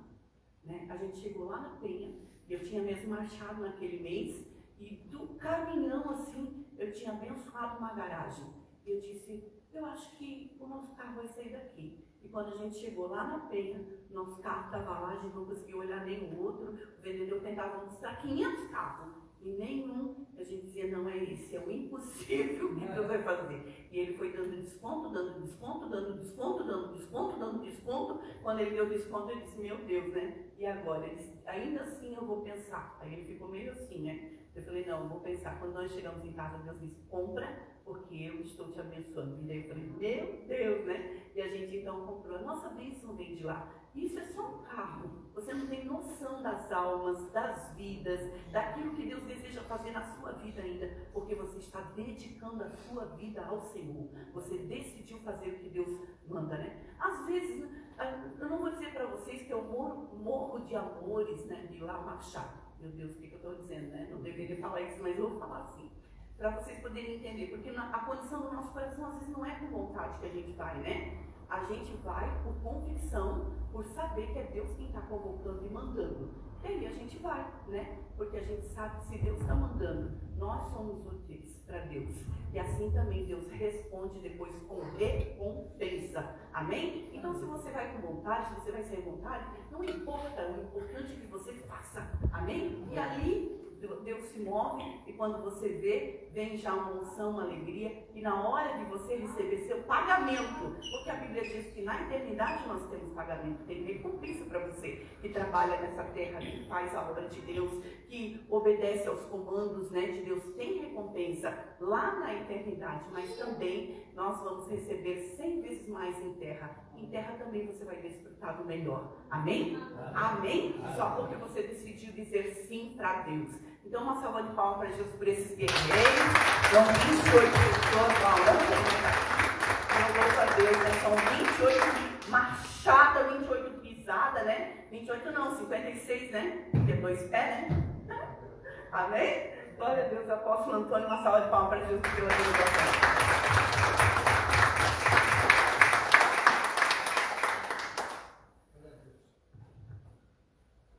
né? A gente chegou lá na Penha, e eu tinha mesmo marchado naquele mês, e do caminhão assim, eu tinha abençoado uma garagem. E eu disse, eu acho que o nosso carro vai sair daqui. E quando a gente chegou lá na Penha, nosso carro estava lá, a gente não conseguiu olhar nenhum outro, o vendedor tentava mostrar 500 carros, e nenhum, a gente dizia, não é esse, é o impossível que Deus vai fazer. E ele foi dando desconto, dando desconto, dando desconto, dando desconto, dando desconto. Quando ele deu desconto, eu disse, meu Deus, né? E agora? Ele disse, ainda assim eu eu vou pensar? Aí ele ficou meio assim, né? Eu falei, não, eu vou pensar. Quando nós chegamos em casa, Deus disse, compra, porque eu estou te abençoando. E daí eu falei, meu Deus, né? E a gente então comprou. A nossa bênção vem de lá. Isso é só um carro. Você não tem noção das almas, das vidas, daquilo que Deus deseja fazer na sua vida ainda, porque você está dedicando a sua vida ao Senhor. Você decidiu fazer o que Deus manda, né? Às vezes, eu não vou dizer para vocês que eu morro de amores, né, de lá Machado. Meu Deus, o que eu estou dizendo, né? Não deveria falar isso, mas eu vou falar assim. Para vocês poderem entender, porque a condição do nosso coração às vezes não é com vontade que a gente vai, né? A gente vai por convicção, por saber que é Deus quem está convocando e mandando. E aí a gente vai, né? Porque a gente sabe que se Deus está mandando, nós somos úteis para Deus. E assim também Deus responde depois com recompensa. Amém? Então se você vai com vontade, se você vai sem vontade, não importa, o importante é que você faça. Amém? E ali Deus se move e quando você vê, vem já uma unção, uma alegria, e na hora de você receber seu pagamento, porque a Bíblia diz que na eternidade nós temos pagamento, tem recompensa para você que trabalha nessa terra, que faz a obra de Deus, que obedece aos comandos, né, de Deus, tem recompensa lá na eternidade, mas também nós vamos receber 100 vezes mais em terra. Em terra também você vai desfrutar do melhor. Amém? Amém? Só porque você decidiu dizer sim para Deus. Então, uma salva de palmas para Jesus por esses guerreiros. São 28 pessoas, louvo a Deus, né? São 28 machadas, 28 pisadas, né? 28 não, 56, né? Porque 2 pés, né? Amém? Glória a Deus, apóstolo Antônio, uma salva de palmas para Jesus pela divulgação.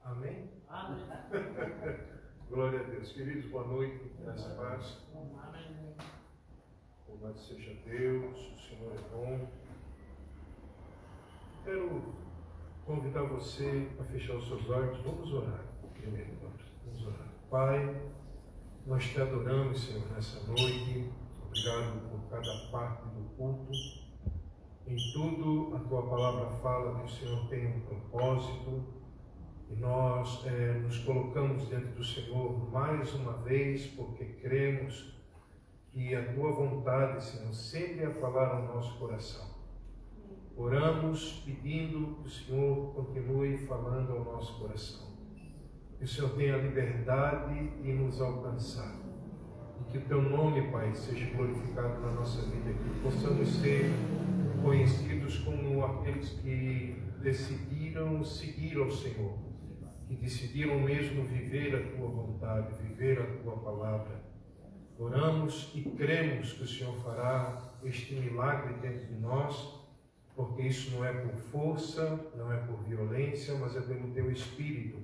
Amém? Glória a Deus. Queridos, boa noite, graças a paz. Louvado seja Deus, o Senhor é bom. Quero convidar você a fechar os seus olhos. Vamos orar primeiro, vamos orar. Pai, nós te adoramos, Senhor, nessa noite. Obrigado por cada parte do culto. Em tudo, a Tua palavra fala que o Senhor tem um propósito. E nós nos colocamos diante do Senhor mais uma vez, porque cremos que a Tua vontade, Senhor, sempre é falar ao nosso coração. Oramos pedindo que o Senhor continue falando ao nosso coração. Que o Senhor tenha liberdade de nos alcançar. E que o Teu nome, Pai, seja glorificado na nossa vida. Que possamos ser conhecidos como aqueles que decidiram seguir ao Senhor. Que decidiram mesmo viver a Tua vontade, viver a Tua palavra. Oramos e cremos que o Senhor fará este milagre dentro de nós, porque isso não é por força, não é por violência, mas é pelo Teu Espírito.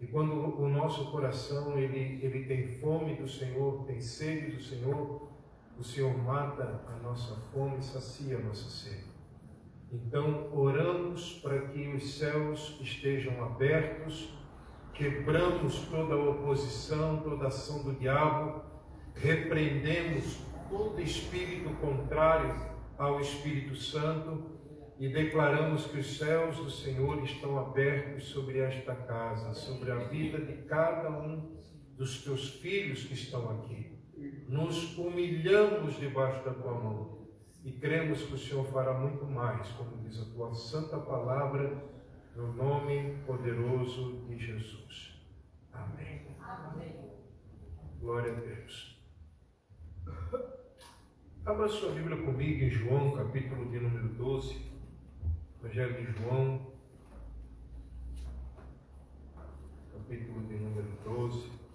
E quando o nosso coração ele tem fome do Senhor, tem sede do Senhor, o Senhor mata a nossa fome e sacia a nossa sede. Então, oramos para que os céus estejam abertos, quebramos toda a oposição, toda a ação do diabo, repreendemos todo espírito contrário ao Espírito Santo e declaramos que os céus do Senhor estão abertos sobre esta casa, sobre a vida de cada um dos Teus filhos que estão aqui. Nos humilhamos debaixo da Tua mão. E cremos que o Senhor fará muito mais, como diz a Tua santa palavra, no nome poderoso de Jesus. Amém. Amém. Glória a Deus. Abra sua Bíblia comigo em João, capítulo de número 12. Evangelho de João, capítulo de número 12.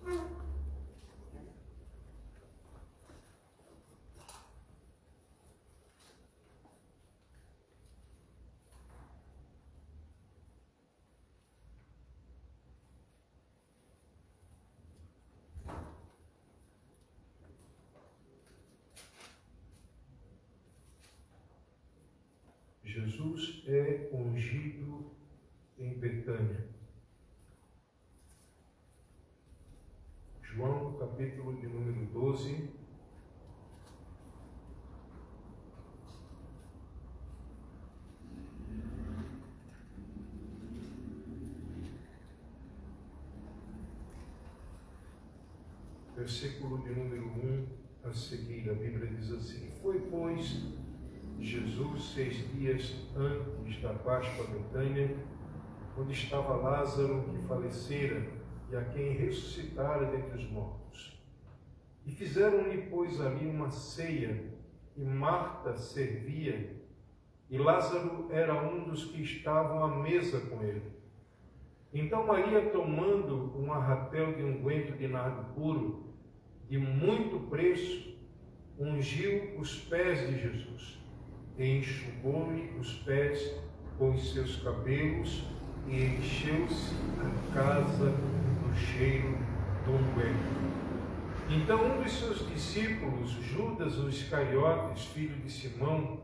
Jesus é ungido em Betânia. João, capítulo de número 12. versículo de número 1 a seguir. A Bíblia diz assim: Foi, pois, Jesus 6 dias antes da Páscoa a Betânia, onde estava Lázaro, que falecera, e a quem ressuscitara dentre os mortos. E fizeram-lhe, pois, ali uma ceia, e Marta servia, e Lázaro era um dos que estavam à mesa com ele. Então Maria, tomando um arratel de unguento de nardo puro, de muito preço, ungiu os pés de Jesus, e enxugou-lhe os pés com os seus cabelos, e encheu-se a casa do cheiro do unguento. Então um dos seus discípulos, Judas o Iscariotes, filho de Simão,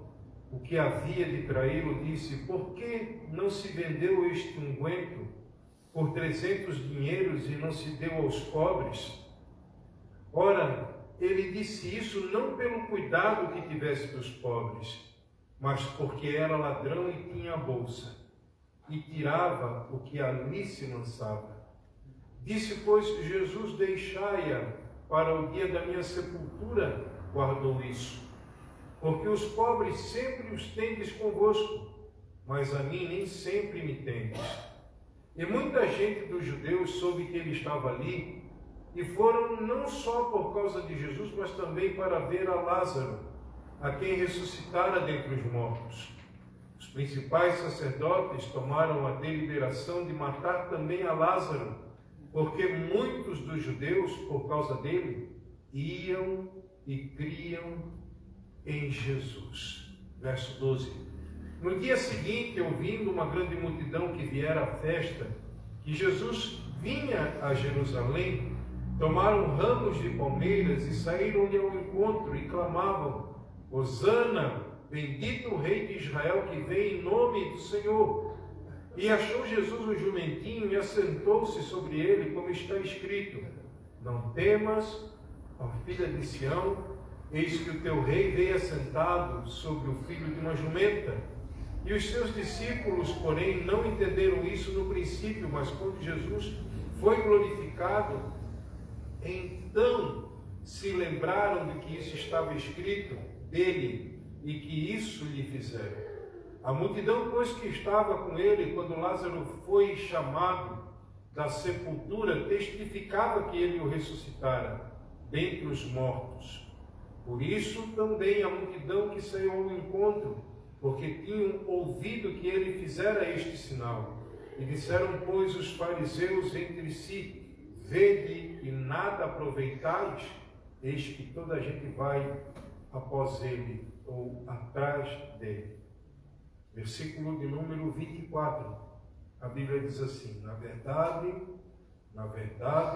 o que havia de traí-lo, disse: Por que não se vendeu este unguento por 300 dinheiros e não se deu aos pobres? Ora, ele disse isso não pelo cuidado que tivesse dos pobres, mas porque era ladrão e tinha a bolsa, e tirava o que ali se lançava. Disse, pois, Jesus: Deixai-a para o dia da minha sepultura, guardou isso. Porque os pobres sempre os tendes convosco, mas a mim nem sempre me tendes. E muita gente dos judeus soube que ele estava ali, e foram não só por causa de Jesus, mas também para ver a Lázaro, a quem ressuscitara dentre os mortos. Os principais sacerdotes tomaram a deliberação de matar também a Lázaro, porque muitos dos judeus, por causa dele, iam e criam em Jesus. Verso 12. No dia seguinte, ouvindo uma grande multidão que viera à festa, que Jesus vinha a Jerusalém, tomaram ramos de palmeiras e saíram-lhe ao encontro e clamavam: Hosana, bendito o Rei de Israel que vem em nome do Senhor. E achou Jesus um jumentinho e assentou-se sobre ele, como está escrito: Não temas, ó filha de Sião, eis que o teu rei veio assentado sobre o filho de uma jumenta. E os seus discípulos, porém, não entenderam isso no princípio, mas quando Jesus foi glorificado, então se lembraram de que isso estava escrito dele e que isso lhe fizeram. A multidão, pois, que estava com ele quando Lázaro foi chamado da sepultura, testificava que ele o ressuscitara dentre os mortos. Por isso também a multidão que saiu ao encontro, porque tinham ouvido que ele fizera este sinal. E disseram, pois, os fariseus entre si: Vede e nada aproveitais, eis que toda a gente vai após ele, ou atrás dele. Versículo de número 24, a Bíblia diz assim: Na verdade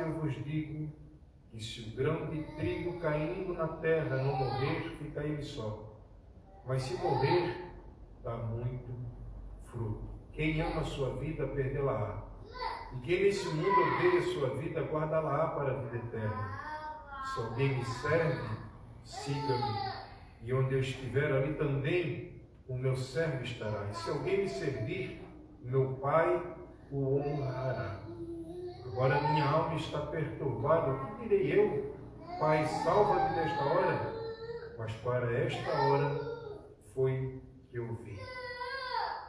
eu vos digo, que se o grão de trigo caindo na terra não morrer, fica ele só. Mas se morrer, dá muito fruto. Quem ama a sua vida, perdê-la-á. E quem nesse mundo odeia a sua vida, guarda-la-á para a vida eterna. Se alguém me serve, siga-me. E onde eu estiver, ali também o meu servo estará. E se alguém me servir, meu Pai o honrará. Agora minha alma está perturbada. O que direi eu? Pai, salva-me desta hora. Mas para esta hora foi que eu vim.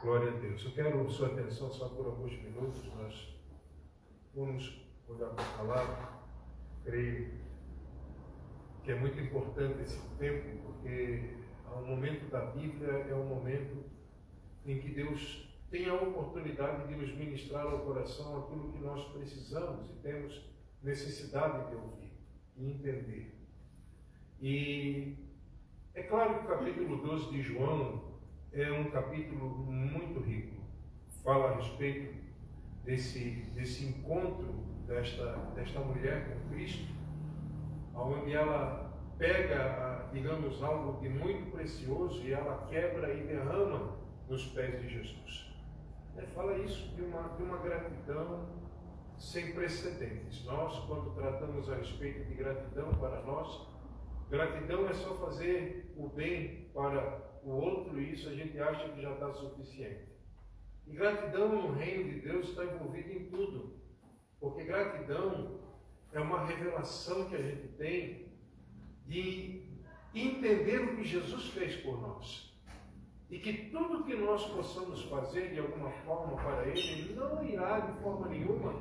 Glória a Deus. Eu quero sua atenção só por alguns minutos. Nós vamos olhar para a palavra. Creio que é muito importante esse tempo, porque o momento da Bíblia é um momento em que Deus tem a oportunidade de nos ministrar ao coração aquilo que nós precisamos e temos necessidade de ouvir e entender. E é claro que o capítulo 12 de João é um capítulo muito rico. Fala a respeito desse encontro desta mulher com Cristo, onde ela pega, digamos, algo de muito precioso e ela quebra e derrama nos pés de Jesus. Fala isso de uma gratidão sem precedentes. Nós, quando tratamos a respeito de gratidão para nós, gratidão é só fazer o bem para o outro, e isso a gente acha que já está suficiente. E gratidão no reino de Deus está envolvida em tudo, porque gratidão é uma revelação que a gente tem de entender o que Jesus fez por nós. E que tudo que nós possamos fazer de alguma forma para Ele não irá de forma nenhuma,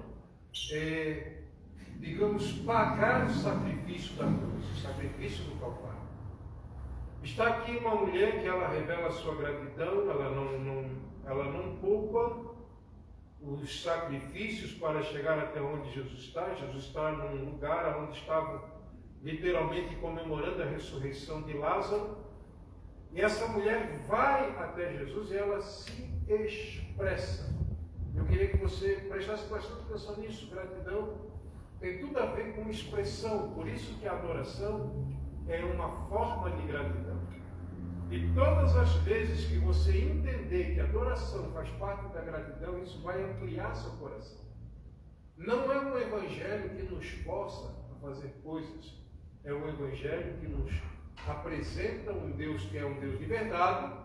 digamos, pagar o sacrifício da cruz, o sacrifício do Calvário. Está aqui uma mulher que ela revela a sua gratidão, ela não poupa os sacrifícios para chegar até onde Jesus está. Jesus está num lugar onde estava literalmente comemorando a ressurreição de Lázaro. E essa mulher vai até Jesus e ela se expressa. Eu queria que você prestasse bastante atenção nisso. Gratidão tem tudo a ver com expressão. Por isso que a adoração é uma forma de gratidão. E todas as vezes que você entender que a adoração faz parte da gratidão, isso vai ampliar seu coração. Não é um evangelho que nos força a fazer coisas. É um evangelho que nos apresenta um Deus que é um Deus de verdade,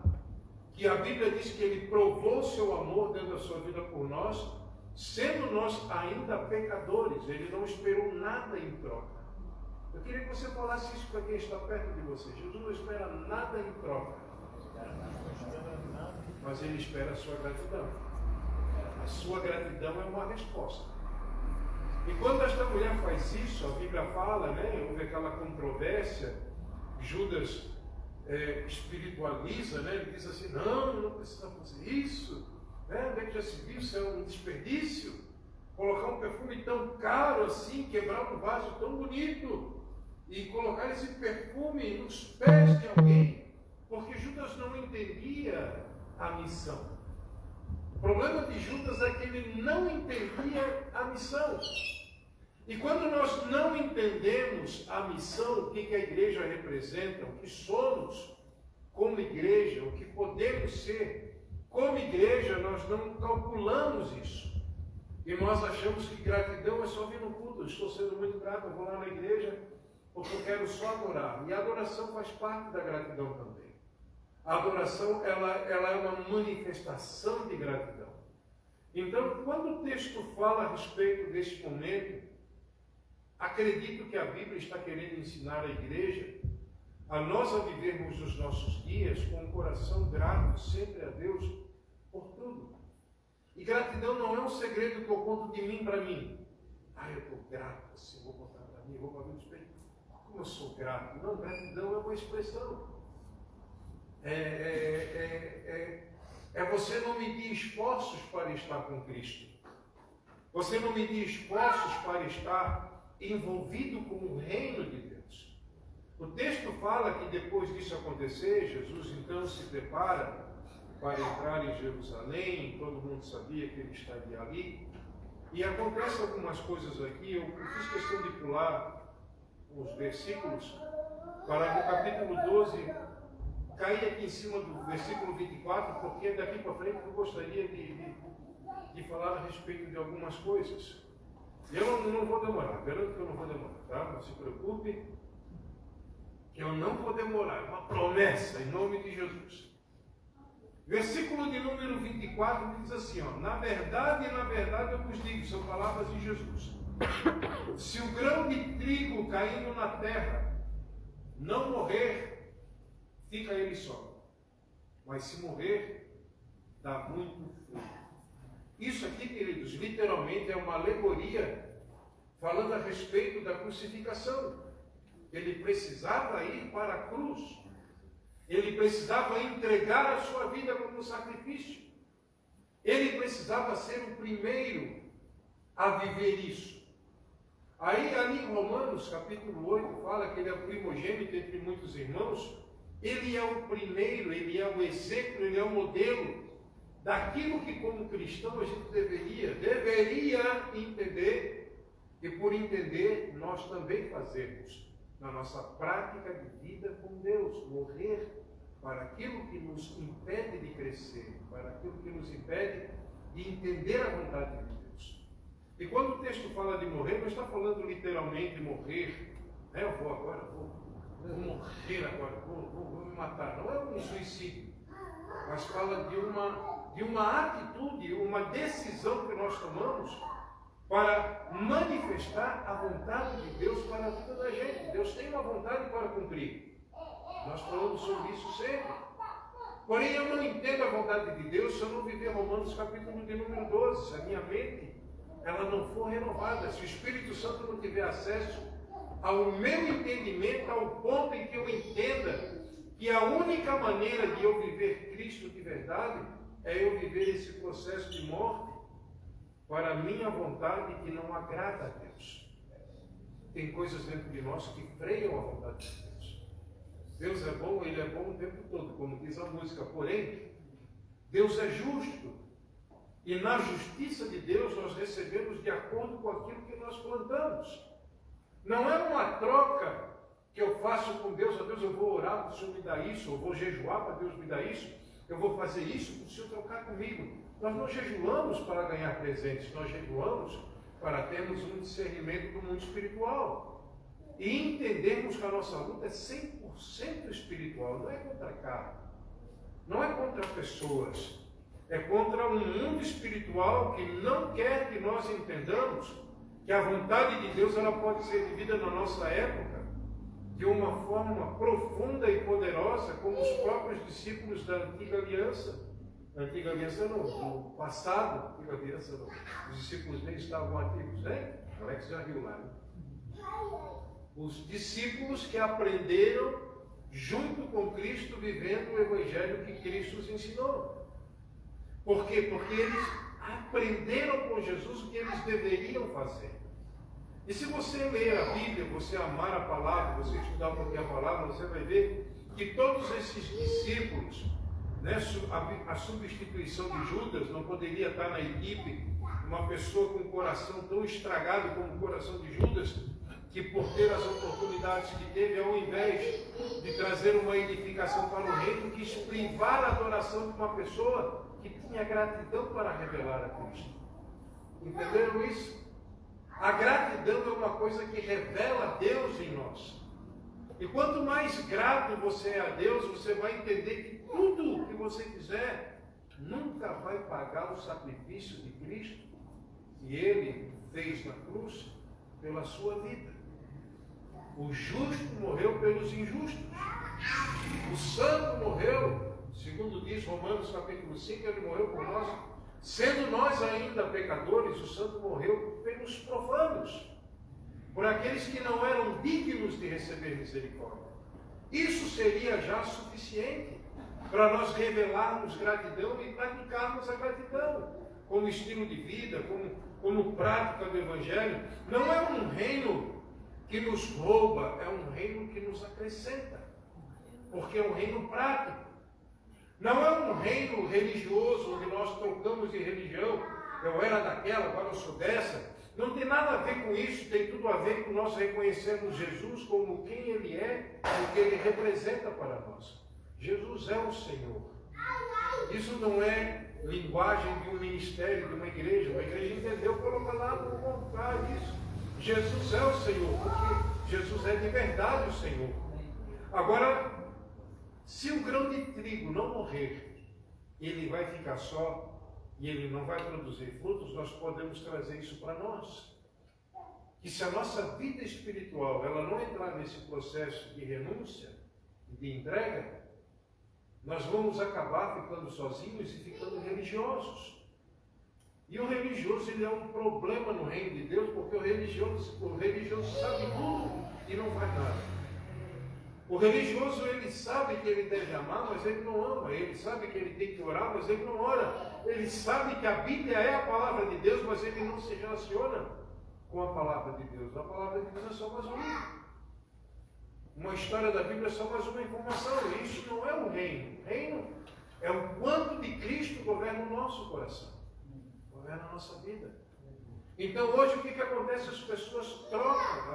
que a Bíblia diz que Ele provou seu amor dando a sua vida por nós, sendo nós ainda pecadores. Ele não esperou nada em troca. Eu queria que você falasse isso para quem está perto de você. Jesus não espera nada em troca, mas Ele espera a sua gratidão. A sua gratidão é uma resposta. E quando esta mulher faz isso, a Bíblia fala, houve aquela controvérsia. Judas espiritualiza, ele diz assim, não precisa fazer isso, onde é que já se viu, isso é um desperdício, colocar um perfume tão caro assim, quebrar um vaso tão bonito, e colocar esse perfume nos pés de alguém, porque Judas não entendia a missão. O problema de Judas é que ele não entendia a missão. E quando nós não entendemos a missão, o que a igreja representa, o que somos como igreja, o que podemos ser como igreja, nós não calculamos isso. E nós achamos que gratidão é só vir no culto. Eu estou sendo muito grato, eu vou lá na igreja porque eu quero só adorar. E a adoração faz parte da gratidão também. A adoração ela é uma manifestação de gratidão. Então, quando o texto fala a respeito desse momento, acredito que a Bíblia está querendo ensinar a igreja a nós a vivermos os nossos dias com um coração grato sempre a Deus por tudo. E gratidão não é um segredo que eu conto de mim para mim. Eu estou grato, assim, vou contar para mim, vou para mim espelho. Como eu sou grato? Não, gratidão é uma expressão. É você não medir esforços para estar com Cristo. Você não medir esforços para estar envolvido com o reino de Deus. O texto fala que depois disso acontecer, Jesus então se prepara para entrar em Jerusalém, todo mundo sabia que ele estaria ali, e acontece algumas coisas aqui. Eu fiz questão de pular os versículos para no capítulo 12 cair aqui em cima do versículo 24, porque daqui para frente eu gostaria de falar a respeito de algumas coisas. Eu não vou demorar, garanto que eu não vou demorar, tá? Não se preocupe, que eu não vou demorar, é uma promessa em nome de Jesus. Versículo de número 24 diz assim, na verdade eu vos digo, são palavras de Jesus, se o grão de trigo caindo na terra não morrer, fica ele só, mas se morrer, dá muito fruto. Isso aqui, queridos, literalmente é uma alegoria falando a respeito da crucificação. Ele precisava ir para a cruz. Ele precisava entregar a sua vida como sacrifício. Ele precisava ser o primeiro a viver isso. Aí, ali em Romanos, capítulo 8, fala que ele é o primogênito entre muitos irmãos. Ele é o primeiro, ele é o exemplo, ele é o modelo daquilo que como cristão a gente deveria entender, e por entender nós também fazemos na nossa prática de vida com Deus, morrer para aquilo que nos impede de crescer, para aquilo que nos impede de entender a vontade de Deus. E quando o texto fala de morrer, não está falando literalmente de morrer, eu vou morrer agora, vou me matar, não é um suicídio, mas fala de uma atitude, uma decisão que nós tomamos para manifestar a vontade de Deus para a vida da gente. Deus tem uma vontade para cumprir. Nós falamos sobre isso sempre. Porém, eu não entendo a vontade de Deus se eu não viver Romanos capítulo de número 12, se a minha mente ela não for renovada, se o Espírito Santo não tiver acesso ao meu entendimento, ao ponto em que eu entenda que a única maneira de eu viver Cristo de verdade é eu viver esse processo de morte para a minha vontade que não agrada a Deus. Tem coisas dentro de nós que freiam a vontade de Deus. Deus é bom, Ele é bom o tempo todo, como diz a música. Porém, Deus é justo. E na justiça de Deus nós recebemos de acordo com aquilo que nós plantamos. Não é uma troca que eu faço com Deus. Deus, eu vou orar para o Senhor me dar isso, eu vou jejuar para Deus me dar isso, eu vou fazer isso para o Senhor trocar comigo. Nós não jejuamos para ganhar presentes, nós jejuamos para termos um discernimento do mundo espiritual. E entendermos que a nossa luta é 100% espiritual, não é contra carne, não é contra pessoas, é contra um mundo espiritual que não quer que nós entendamos que a vontade de Deus ela pode ser vivida na nossa época de uma forma profunda e poderosa, como os próprios discípulos da antiga aliança. Antiga aliança não, no passado, antiga aliança não. Os discípulos nem estavam ativos, né? Alex já viu lá, né? Os discípulos que aprenderam junto com Cristo, vivendo o Evangelho que Cristo os ensinou. Por quê? Porque eles aprenderam com Jesus o que eles deveriam fazer. E se você ler a Bíblia, você amar a palavra, você estudar um pouquinho a palavra, você vai ver que todos esses discípulos, né, a substituição de Judas não poderia estar na equipe uma pessoa com um coração tão estragado como o coração de Judas, que por ter as oportunidades que teve, ao invés de trazer uma edificação para o reino, quis privar a adoração de uma pessoa que tinha gratidão para revelar a Cristo. Entenderam isso? A gratidão é uma coisa que revela Deus em nós. E quanto mais grato você é a Deus, você vai entender que tudo que você fizer nunca vai pagar o sacrifício de Cristo que Ele fez na cruz pela sua vida. O justo morreu pelos injustos. O santo morreu, segundo diz Romanos capítulo 5, ele morreu por nós. Sendo nós ainda pecadores, o santo morreu pelos profanos, por aqueles que não eram dignos de receber misericórdia. Isso seria já suficiente para nós revelarmos gratidão e praticarmos a gratidão como estilo de vida, como prática do Evangelho. Não é um reino que nos rouba, é um reino que nos acrescenta, porque é um reino prático. Não é um reino religioso onde nós trocamos de religião. Eu era daquela, agora eu sou dessa. Não tem nada a ver com isso, tem tudo a ver com nós reconhecermos Jesus como quem Ele é e o que Ele representa para nós. Jesus é o Senhor. Isso não é linguagem de um ministério, de uma igreja. Uma igreja entendeu pela palavra ao contrário disso. Jesus é o Senhor, porque Jesus é de verdade o Senhor. Agora, se o grão de trigo não morrer, ele vai ficar só e ele não vai produzir frutos, nós podemos trazer isso para nós. Que se a nossa vida espiritual ela não entrar nesse processo de renúncia e de entrega, nós vamos acabar ficando sozinhos e ficando religiosos. E o religioso ele é um problema no reino de Deus, porque o religioso sabe tudo e não faz nada. O religioso, ele sabe que ele deve amar, mas ele não ama. Ele sabe que ele tem que orar, mas ele não ora. Ele sabe que a Bíblia é a palavra de Deus, mas ele não se relaciona com a palavra de Deus. A palavra de Deus é só mais uma história da Bíblia é só mais uma informação. E isso não é o reino. O reino é o quanto de Cristo governa o nosso coração, governa a nossa vida. Então hoje o que acontece? As pessoas trocam,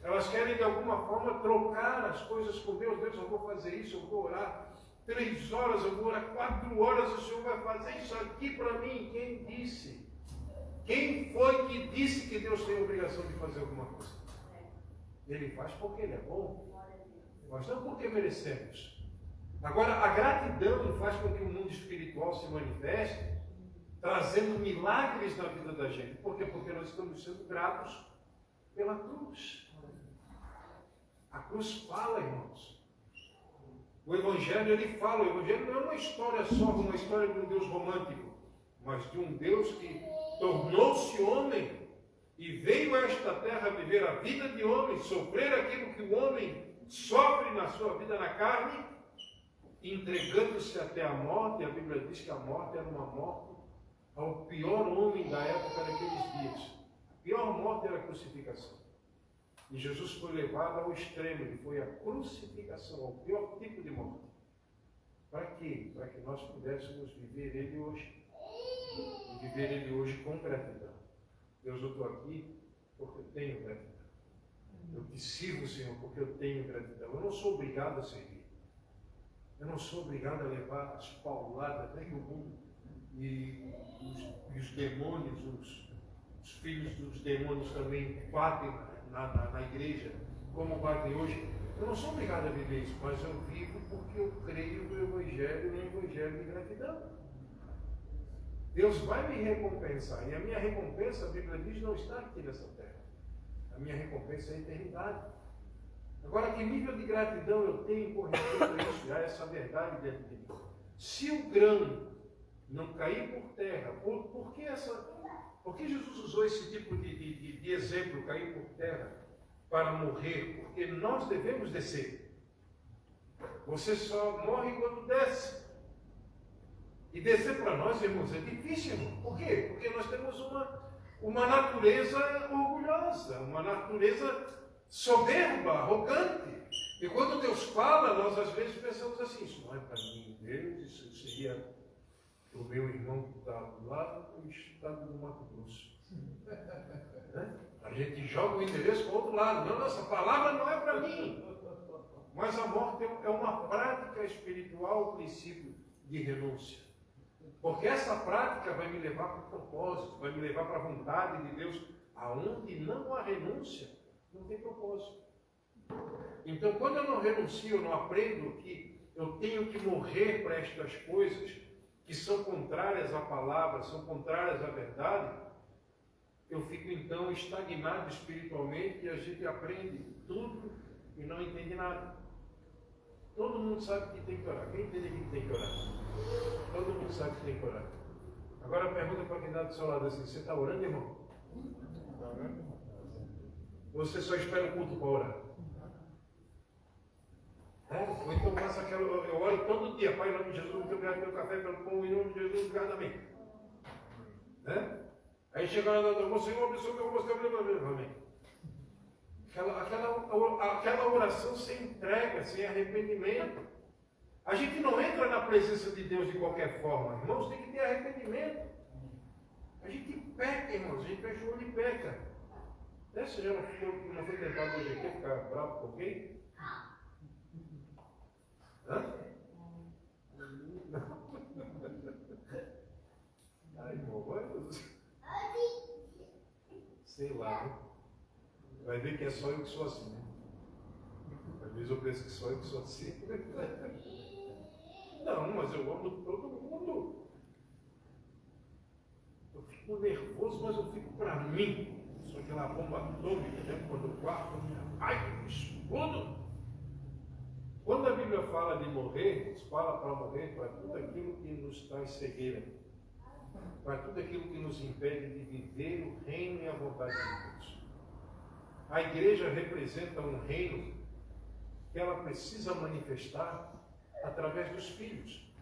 elas querem de alguma forma trocar as coisas com Deus. Deus, eu vou fazer isso, eu vou orar 3 horas, eu vou orar 4 horas, o Senhor vai fazer isso aqui para mim. Quem disse? Quem foi que disse que Deus tem a obrigação de fazer alguma coisa? Ele faz porque Ele é bom, mas não porque merecemos. Agora, a gratidão faz com que o mundo espiritual se manifeste trazendo milagres na vida da gente. Por quê? Porque nós estamos sendo gratos pela cruz. A cruz fala, irmãos. O Evangelho, ele fala. O Evangelho não é uma história só, uma história de um Deus romântico, mas de um Deus que tornou-se homem e veio a esta terra viver a vida de homem, sofrer aquilo que o homem sofre na sua vida na carne, entregando-se até a morte. A Bíblia diz que a morte era uma morte ao pior homem da época daqueles dias. A pior morte era a crucificação. E Jesus foi levado ao extremo, ele foi a crucificação, ao pior tipo de morte. Para quê? Para que nós pudéssemos viver ele hoje. E viver ele hoje com gratidão. Deus, eu estou aqui porque eu tenho gratidão. Eu te sirvo, Senhor, porque eu tenho gratidão. Eu não sou obrigado a servir. Eu não sou obrigado a levar as pauladas que o mundo e os demônios, os filhos dos demônios também batem na igreja, como batem hoje. Eu não sou obrigado a viver isso, mas eu vivo porque eu creio no Evangelho de gratidão. Deus vai me recompensar, e a minha recompensa, a Bíblia diz, não está aqui nessa terra. A minha recompensa é a eternidade. Agora, que nível de gratidão eu tenho com respeito a isso, a essa verdade dentro de mim? Se o grão não cair por terra, por que Jesus usou esse tipo de exemplo, cair por terra, para morrer? Porque nós devemos descer. Você só morre quando desce. E descer para nós, irmãos, é difícil. Por quê? Porque nós temos uma natureza orgulhosa, uma natureza soberba, arrogante. E quando Deus fala, nós às vezes pensamos assim: isso não é para mim, Deus, isso seria para o meu irmão que está lá no estado do Mato Grosso. A gente joga o endereço para o outro lado. Não, essa palavra não é para mim. Mas a morte é uma prática espiritual, o princípio de renúncia. Porque essa prática vai me levar para o propósito, vai me levar para a vontade de Deus. Aonde não há renúncia, não tem propósito. Então, quando eu não renuncio, eu não aprendo que eu tenho que morrer para estas coisas que são contrárias à palavra, são contrárias à verdade, eu fico então estagnado espiritualmente e a gente aprende tudo e não entende nada. Todo mundo sabe que tem que orar. Quem entende que tem que orar? Todo mundo sabe que tem que orar. Agora pergunta para quem está do seu lado assim: você está orando, irmão? Está orando? Você só espera o culto para orar? Ou então passa aquela. Eu oro todo dia, Pai, em nome de Jesus, muito obrigado pelo café, pelo pão, em nome de Jesus, obrigado, amém. Aí chega lá no Senhor, abençoe meu rosto, amém. Aquela oração sem entrega, sem arrependimento. A gente não entra na presença de Deus de qualquer forma. Irmãos, tem que ter arrependimento. A gente peca, irmãos. A gente fecha o olho e peca. Você já não foi tentado hoje aqui ficar bravo com alguém? Ai, irmão, sei lá, né? Vai ver que é só eu que sou assim, né? Às vezes eu penso que só eu que sou assim. Não, mas eu amo todo mundo. Eu fico nervoso, mas eu fico para mim. Só aquela bomba atômica, né? Quando eu guardo, ai, que explodo. Quando a Bíblia fala de morrer, fala para morrer para tudo aquilo que nos traz cegueira, para tudo aquilo que nos impede de viver o reino e a vontade de Deus. A igreja representa um reino que ela precisa manifestar através dos filhos.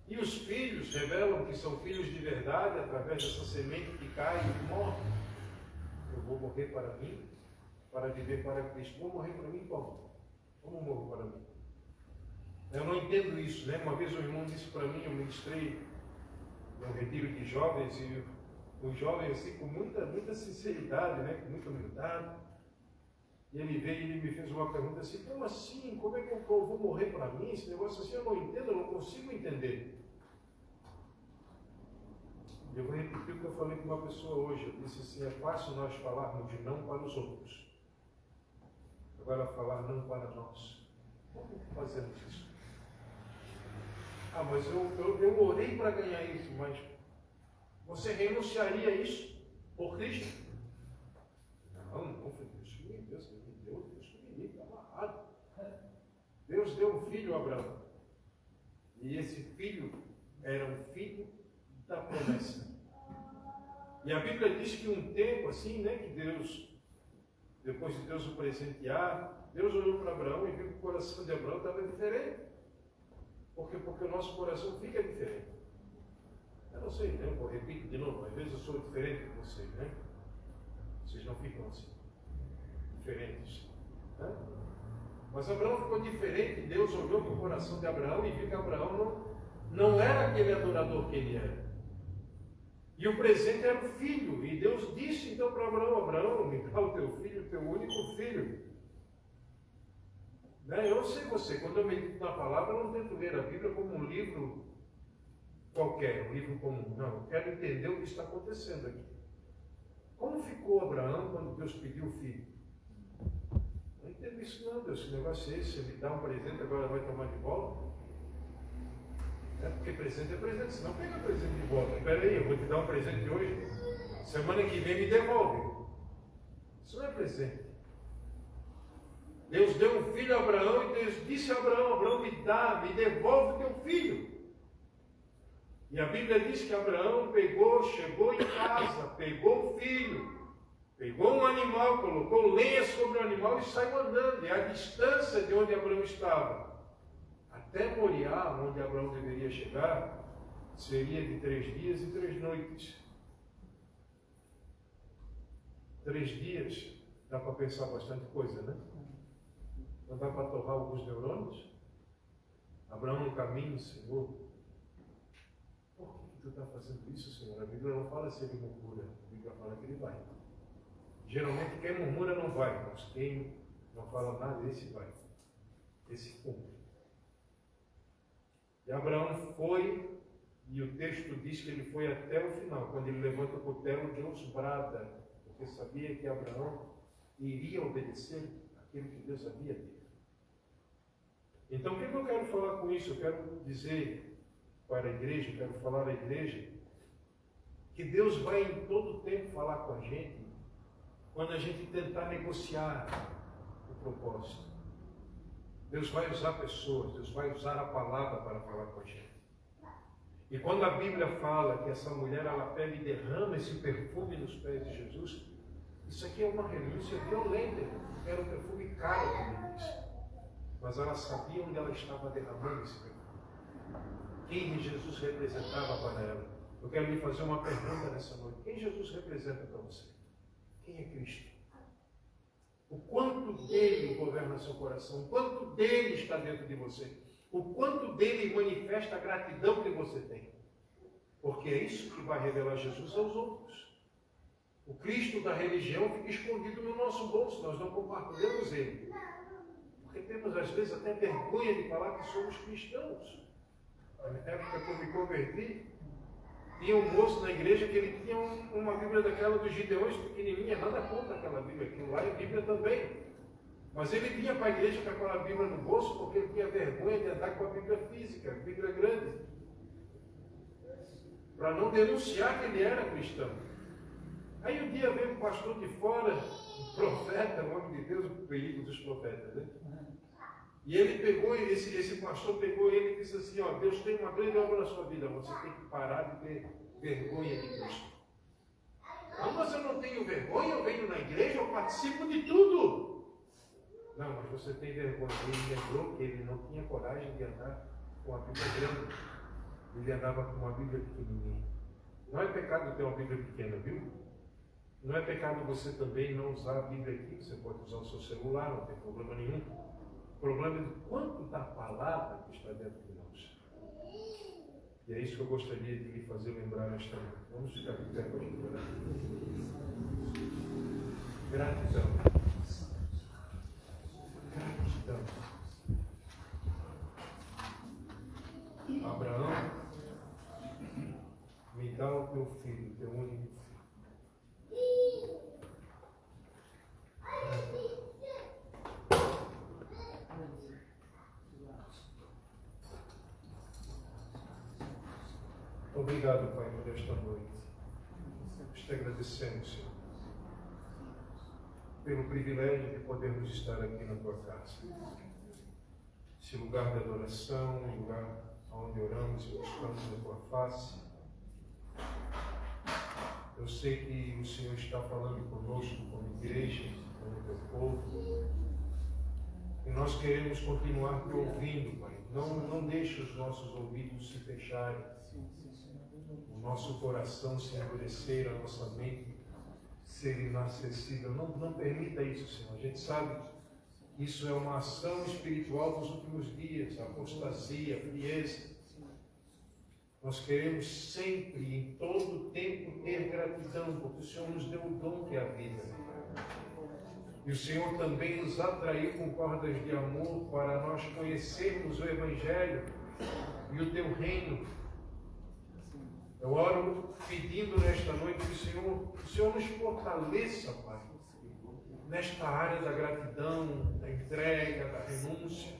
E os filhos revelam que são filhos de verdade através dessa semente que cai e morre. Eu vou morrer para mim, para viver para Cristo. Vou morrer para mim como? Como morro para mim? Eu não entendo isso, né? Uma vez um irmão disse para mim, eu ministrei num retiro de jovens, e um jovem assim, com muita sinceridade, né? Com muita humildade. E ele veio e me fez uma pergunta assim: como assim? Como é que eu vou morrer para mim? Esse negócio assim eu não entendo, eu não consigo entender. Eu vou repetir o que eu falei com uma pessoa hoje. Eu disse assim: é fácil nós falarmos de não para os outros. Agora falar não para nós. Como fazemos isso? Ah, mas eu orei para ganhar isso, mas Você renunciaria a isso por Cristo? Não, foi Deus que me deu, Deus que me deu, está amarrado. Deus deu um filho a Abraão. E esse filho era um filho da promessa. E a Bíblia diz que um tempo assim, né, que Deus, depois de Deus o presentear, Deus olhou para Abraão e viu que o coração de Abraão estava diferente. Porque o nosso coração fica diferente. Eu não sei, né? Eu repito de novo, às vezes eu sou diferente de vocês, né? Vocês não ficam assim, diferentes. Né? Mas Abraão ficou diferente, Deus olhou para o coração de Abraão e viu que Abraão não era aquele adorador que ele era. E o presente era o filho. E Deus disse então para Abraão, Abraão, me dá o teu filho, o teu único filho. Né? Eu não sei você, quando eu medito na palavra, eu não tento ler a Bíblia como um livro qualquer, um livro comum. Não, eu quero entender o que está acontecendo aqui. Como ficou Abraão quando Deus pediu o filho? Não entendo isso não, Deus, que negócio é esse? Ele dá um presente, agora vai tomar de volta? Porque presente é presente, senão pega presente de volta. Espera aí, eu vou te dar um presente hoje, semana que vem me devolve. Isso não é presente. Deus deu um filho a Abraão e Deus disse a Abraão, Abraão, me devolve o teu filho. E a Bíblia diz que Abraão chegou em casa, pegou o filho, pegou um animal, colocou lenha sobre o animal e saiu andando. E a distância de onde Abraão estava até Moriá, onde Abraão deveria chegar, seria de 3 dias e 3 noites. 3 dias, dá para pensar bastante coisa, né? Não dá para torrar alguns neurônios? Abraão no caminho, Senhor, por que tu está fazendo isso, Senhor? A Bíblia não fala se ele murmura, a Bíblia fala que ele vai. Geralmente quem murmura não vai, mas quem não fala nada, esse vai. Esse cumpre. E Abraão foi, e o texto diz que ele foi até o final. Quando ele levanta o cutelo, Deus brada, porque sabia que Abraão iria obedecer aquilo que Deus havia dito. Então, o que eu quero falar com isso? Eu quero dizer para a igreja, quero falar à igreja, que Deus vai em todo tempo falar com a gente, quando a gente tentar negociar o propósito. Deus vai usar pessoas, Deus vai usar a palavra para falar com a gente. E quando a Bíblia fala que essa mulher, ela pega e derrama esse perfume nos pés de Jesus, isso aqui é uma renúncia violenta, era um perfume caro, como ele disse. Mas ela sabia onde ela estava derramando esse perfume. Quem Jesus representava para ela. Eu quero lhe fazer uma pergunta nessa noite. Quem Jesus representa para você? Quem é Cristo? O quanto dele governa seu coração, o quanto dele está dentro de você, o quanto dele manifesta a gratidão que você tem. Porque é isso que vai revelar Jesus aos outros. O Cristo da religião fica escondido no nosso bolso, nós não compartilhamos ele. Porque temos às vezes até vergonha de falar que somos cristãos. Na época que eu me converti, tinha um moço na igreja que ele tinha uma Bíblia daquela dos Gideões, pequenininha, nada contra aquela Bíblia, aquilo lá é Bíblia também. Mas ele vinha para a igreja com aquela Bíblia no bolso porque ele tinha vergonha de andar com a Bíblia física, a Bíblia grande, para não denunciar que ele era cristão. Aí um dia veio um pastor de fora, um profeta, o homem de Deus, o perigo dos profetas, né? E ele pegou, esse pastor pegou ele e disse assim, ó, Deus tem uma grande obra na sua vida, você tem que parar de ter vergonha de Cristo. Não, mas eu não tenho vergonha, eu venho na igreja, eu participo de tudo. Não, mas você tem vergonha. Ele lembrou que ele não tinha coragem de andar com a Bíblia grande. Ele andava com uma Bíblia pequenininha. Não é pecado ter uma Bíblia pequena, viu? Não é pecado você também não usar a Bíblia aqui, você pode usar o seu celular, não tem problema nenhum. O problema é do quanto da palavra que está dentro de nós. E é isso que eu gostaria de lhe fazer lembrar nesta noite. Vamos ficar de pé para a gente orar. Gratidão. Gratidão. Abraão, me dá o teu filho, teu único filho. Obrigado, Pai, por esta noite. te agradecemos, Senhor, pelo privilégio de podermos estar aqui na tua casa. Esse lugar de adoração, um lugar onde oramos e buscamos a tua face. Eu sei que o Senhor está falando conosco como igreja, como teu povo. E nós queremos continuar te ouvindo, Pai. Não deixe os nossos ouvidos se fecharem, o nosso coração se endurecer, a nossa mente ser inacessível. Não permita isso, Senhor. A gente sabe que isso é uma ação espiritual dos últimos dias, apostasia, frieza. Nós queremos sempre, em todo tempo, ter gratidão, porque o Senhor nos deu o dom que é a vida. E o Senhor também nos atraiu com cordas de amor para nós conhecermos o Evangelho e o teu reino. Eu oro pedindo nesta noite que o Senhor nos fortaleça, Pai, nesta área da gratidão, da entrega, da renúncia,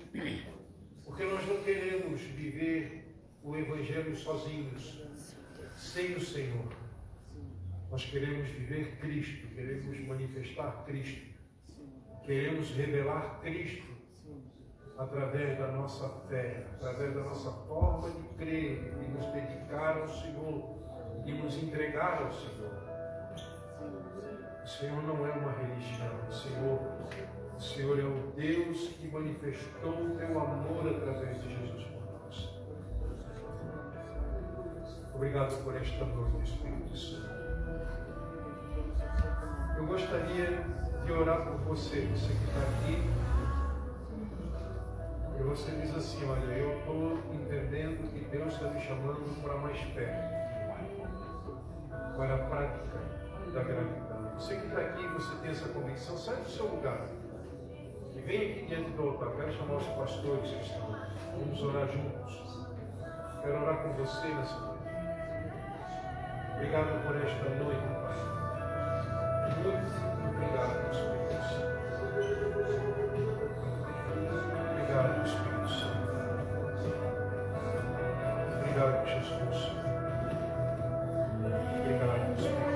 porque nós não queremos viver o Evangelho sozinhos, sem o Senhor. Nós queremos viver Cristo, queremos manifestar Cristo, queremos revelar Cristo através da nossa fé, através da nossa forma de crer, de nos dedicar ao Senhor, de nos entregar ao Senhor. O Senhor não é uma religião, o Senhor é o Deus que manifestou o teu amor através de Jesus por nós. Obrigado por esta noite, Espírito Santo. Eu gostaria de orar por você que está aqui. E você diz assim: olha, eu estou entendendo que Deus está me chamando para mais perto, para a prática da gratidão. Você que está aqui, você tem essa convicção, sai do seu lugar e vem aqui diante do altar. Quero chamar os pastores que estão. Vamos orar juntos. Quero orar com você nessa noite. Obrigado por esta noite, Pai. Muito obrigado, Espírito Santo. Obrigado, Espírito Santo. Obrigado, Jesus. Obrigado, Espírito Santo.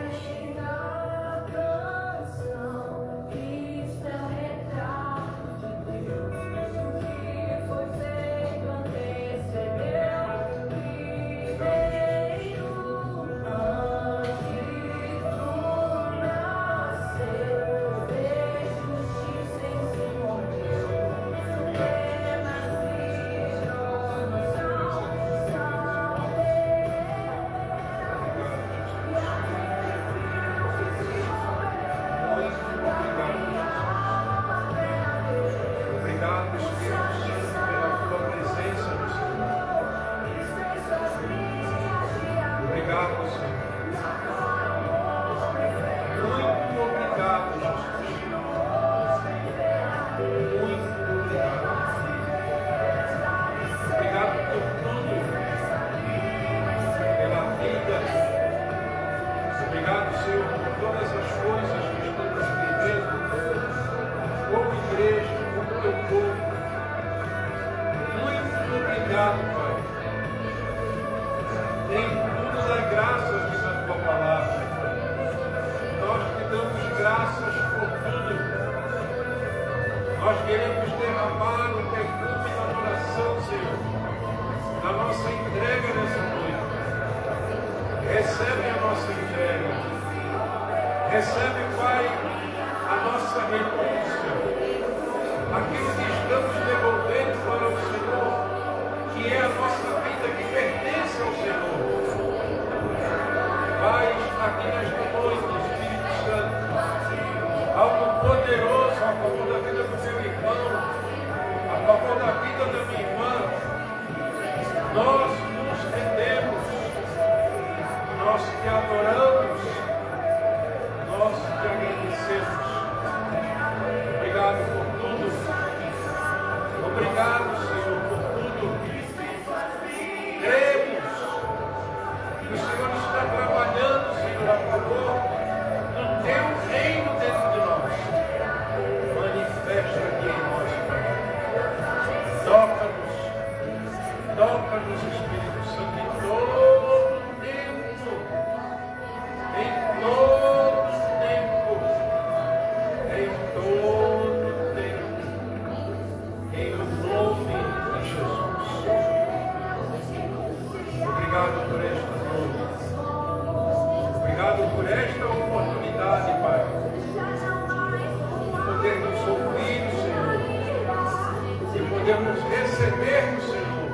podemos receber do Senhor.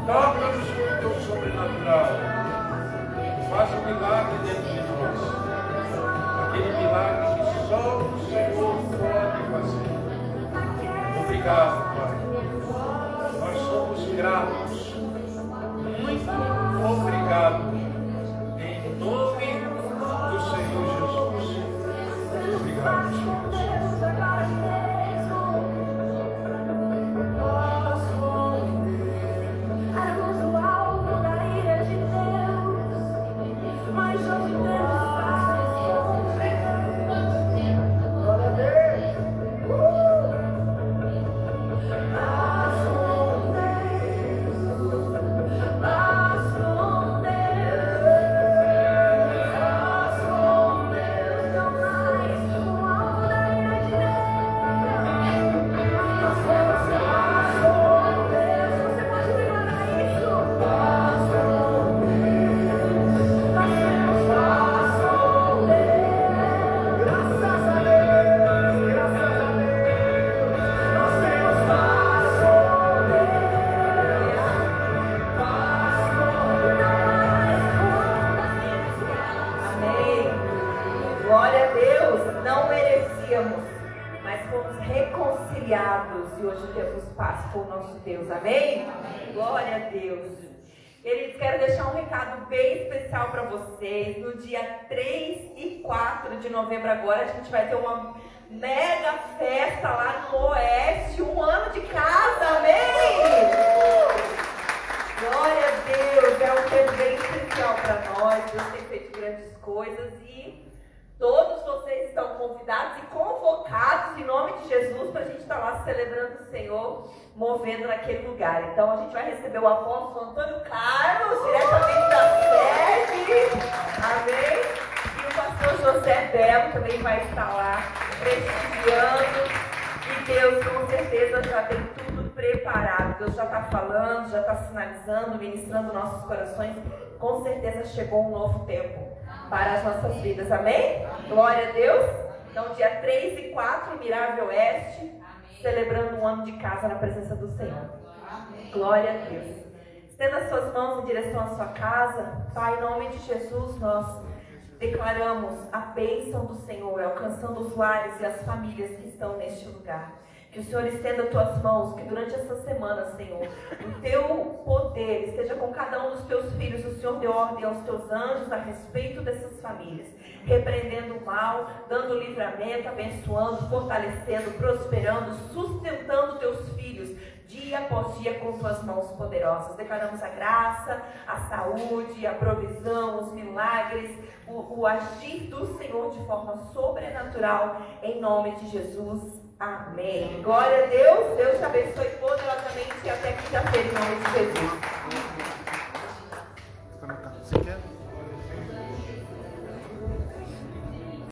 Toca-nos com o teu sobrenatural. Faz um milagre dentro de nós. Aquele milagre que só o Senhor pode fazer. Obrigado, Pai. Nós somos gratos. Muito obrigado. Em nome do Senhor Jesus. Obrigado, Senhor. Deus, amém? Glória a Deus. Queridos, quero deixar um recado bem especial para vocês. No dia 3 e 4 de novembro agora, a gente vai ter uma mega festa lá no Oeste, 1 ano de casa, amém? Glória a Deus, é um tempo bem especial para nós. Deus tem feito grandes coisas e todos vocês estão convidados e convocados em nome de Jesus para a gente estar lá celebrando o Senhor, movendo naquele lugar. Então a gente vai receber o apóstolo Antônio Carlos, diretamente da sede, amém? E o pastor José Belo também vai estar lá prestigiando. E Deus com certeza já tem tudo preparado. Deus já está falando, já está sinalizando, ministrando nossos corações. Com certeza chegou um novo tempo para as nossas vidas, amém? Glória a Deus. Então dia 3 e 4, Mirável Oeste, celebrando 1 ano de casa na presença do Senhor. Glória a Deus. Estenda as suas mãos em direção à sua casa. Pai, em nome de Jesus, nós declaramos a bênção do Senhor, alcançando os lares e as famílias que estão neste lugar. Que o Senhor estenda as tuas mãos, que durante essa semana, Senhor, o teu poder esteja com cada um dos teus filhos. O Senhor deu ordem aos teus anjos a respeito dessas famílias, repreendendo o mal, dando livramento, abençoando, fortalecendo, prosperando, sustentando teus filhos, dia após dia, com tuas mãos poderosas. Declaramos a graça, a saúde, a provisão, os milagres, o agir do Senhor de forma sobrenatural, em nome de Jesus. Amém. Glória a Deus. Deus te abençoe poderosamente e até quinta-feira, em nome de Jesus.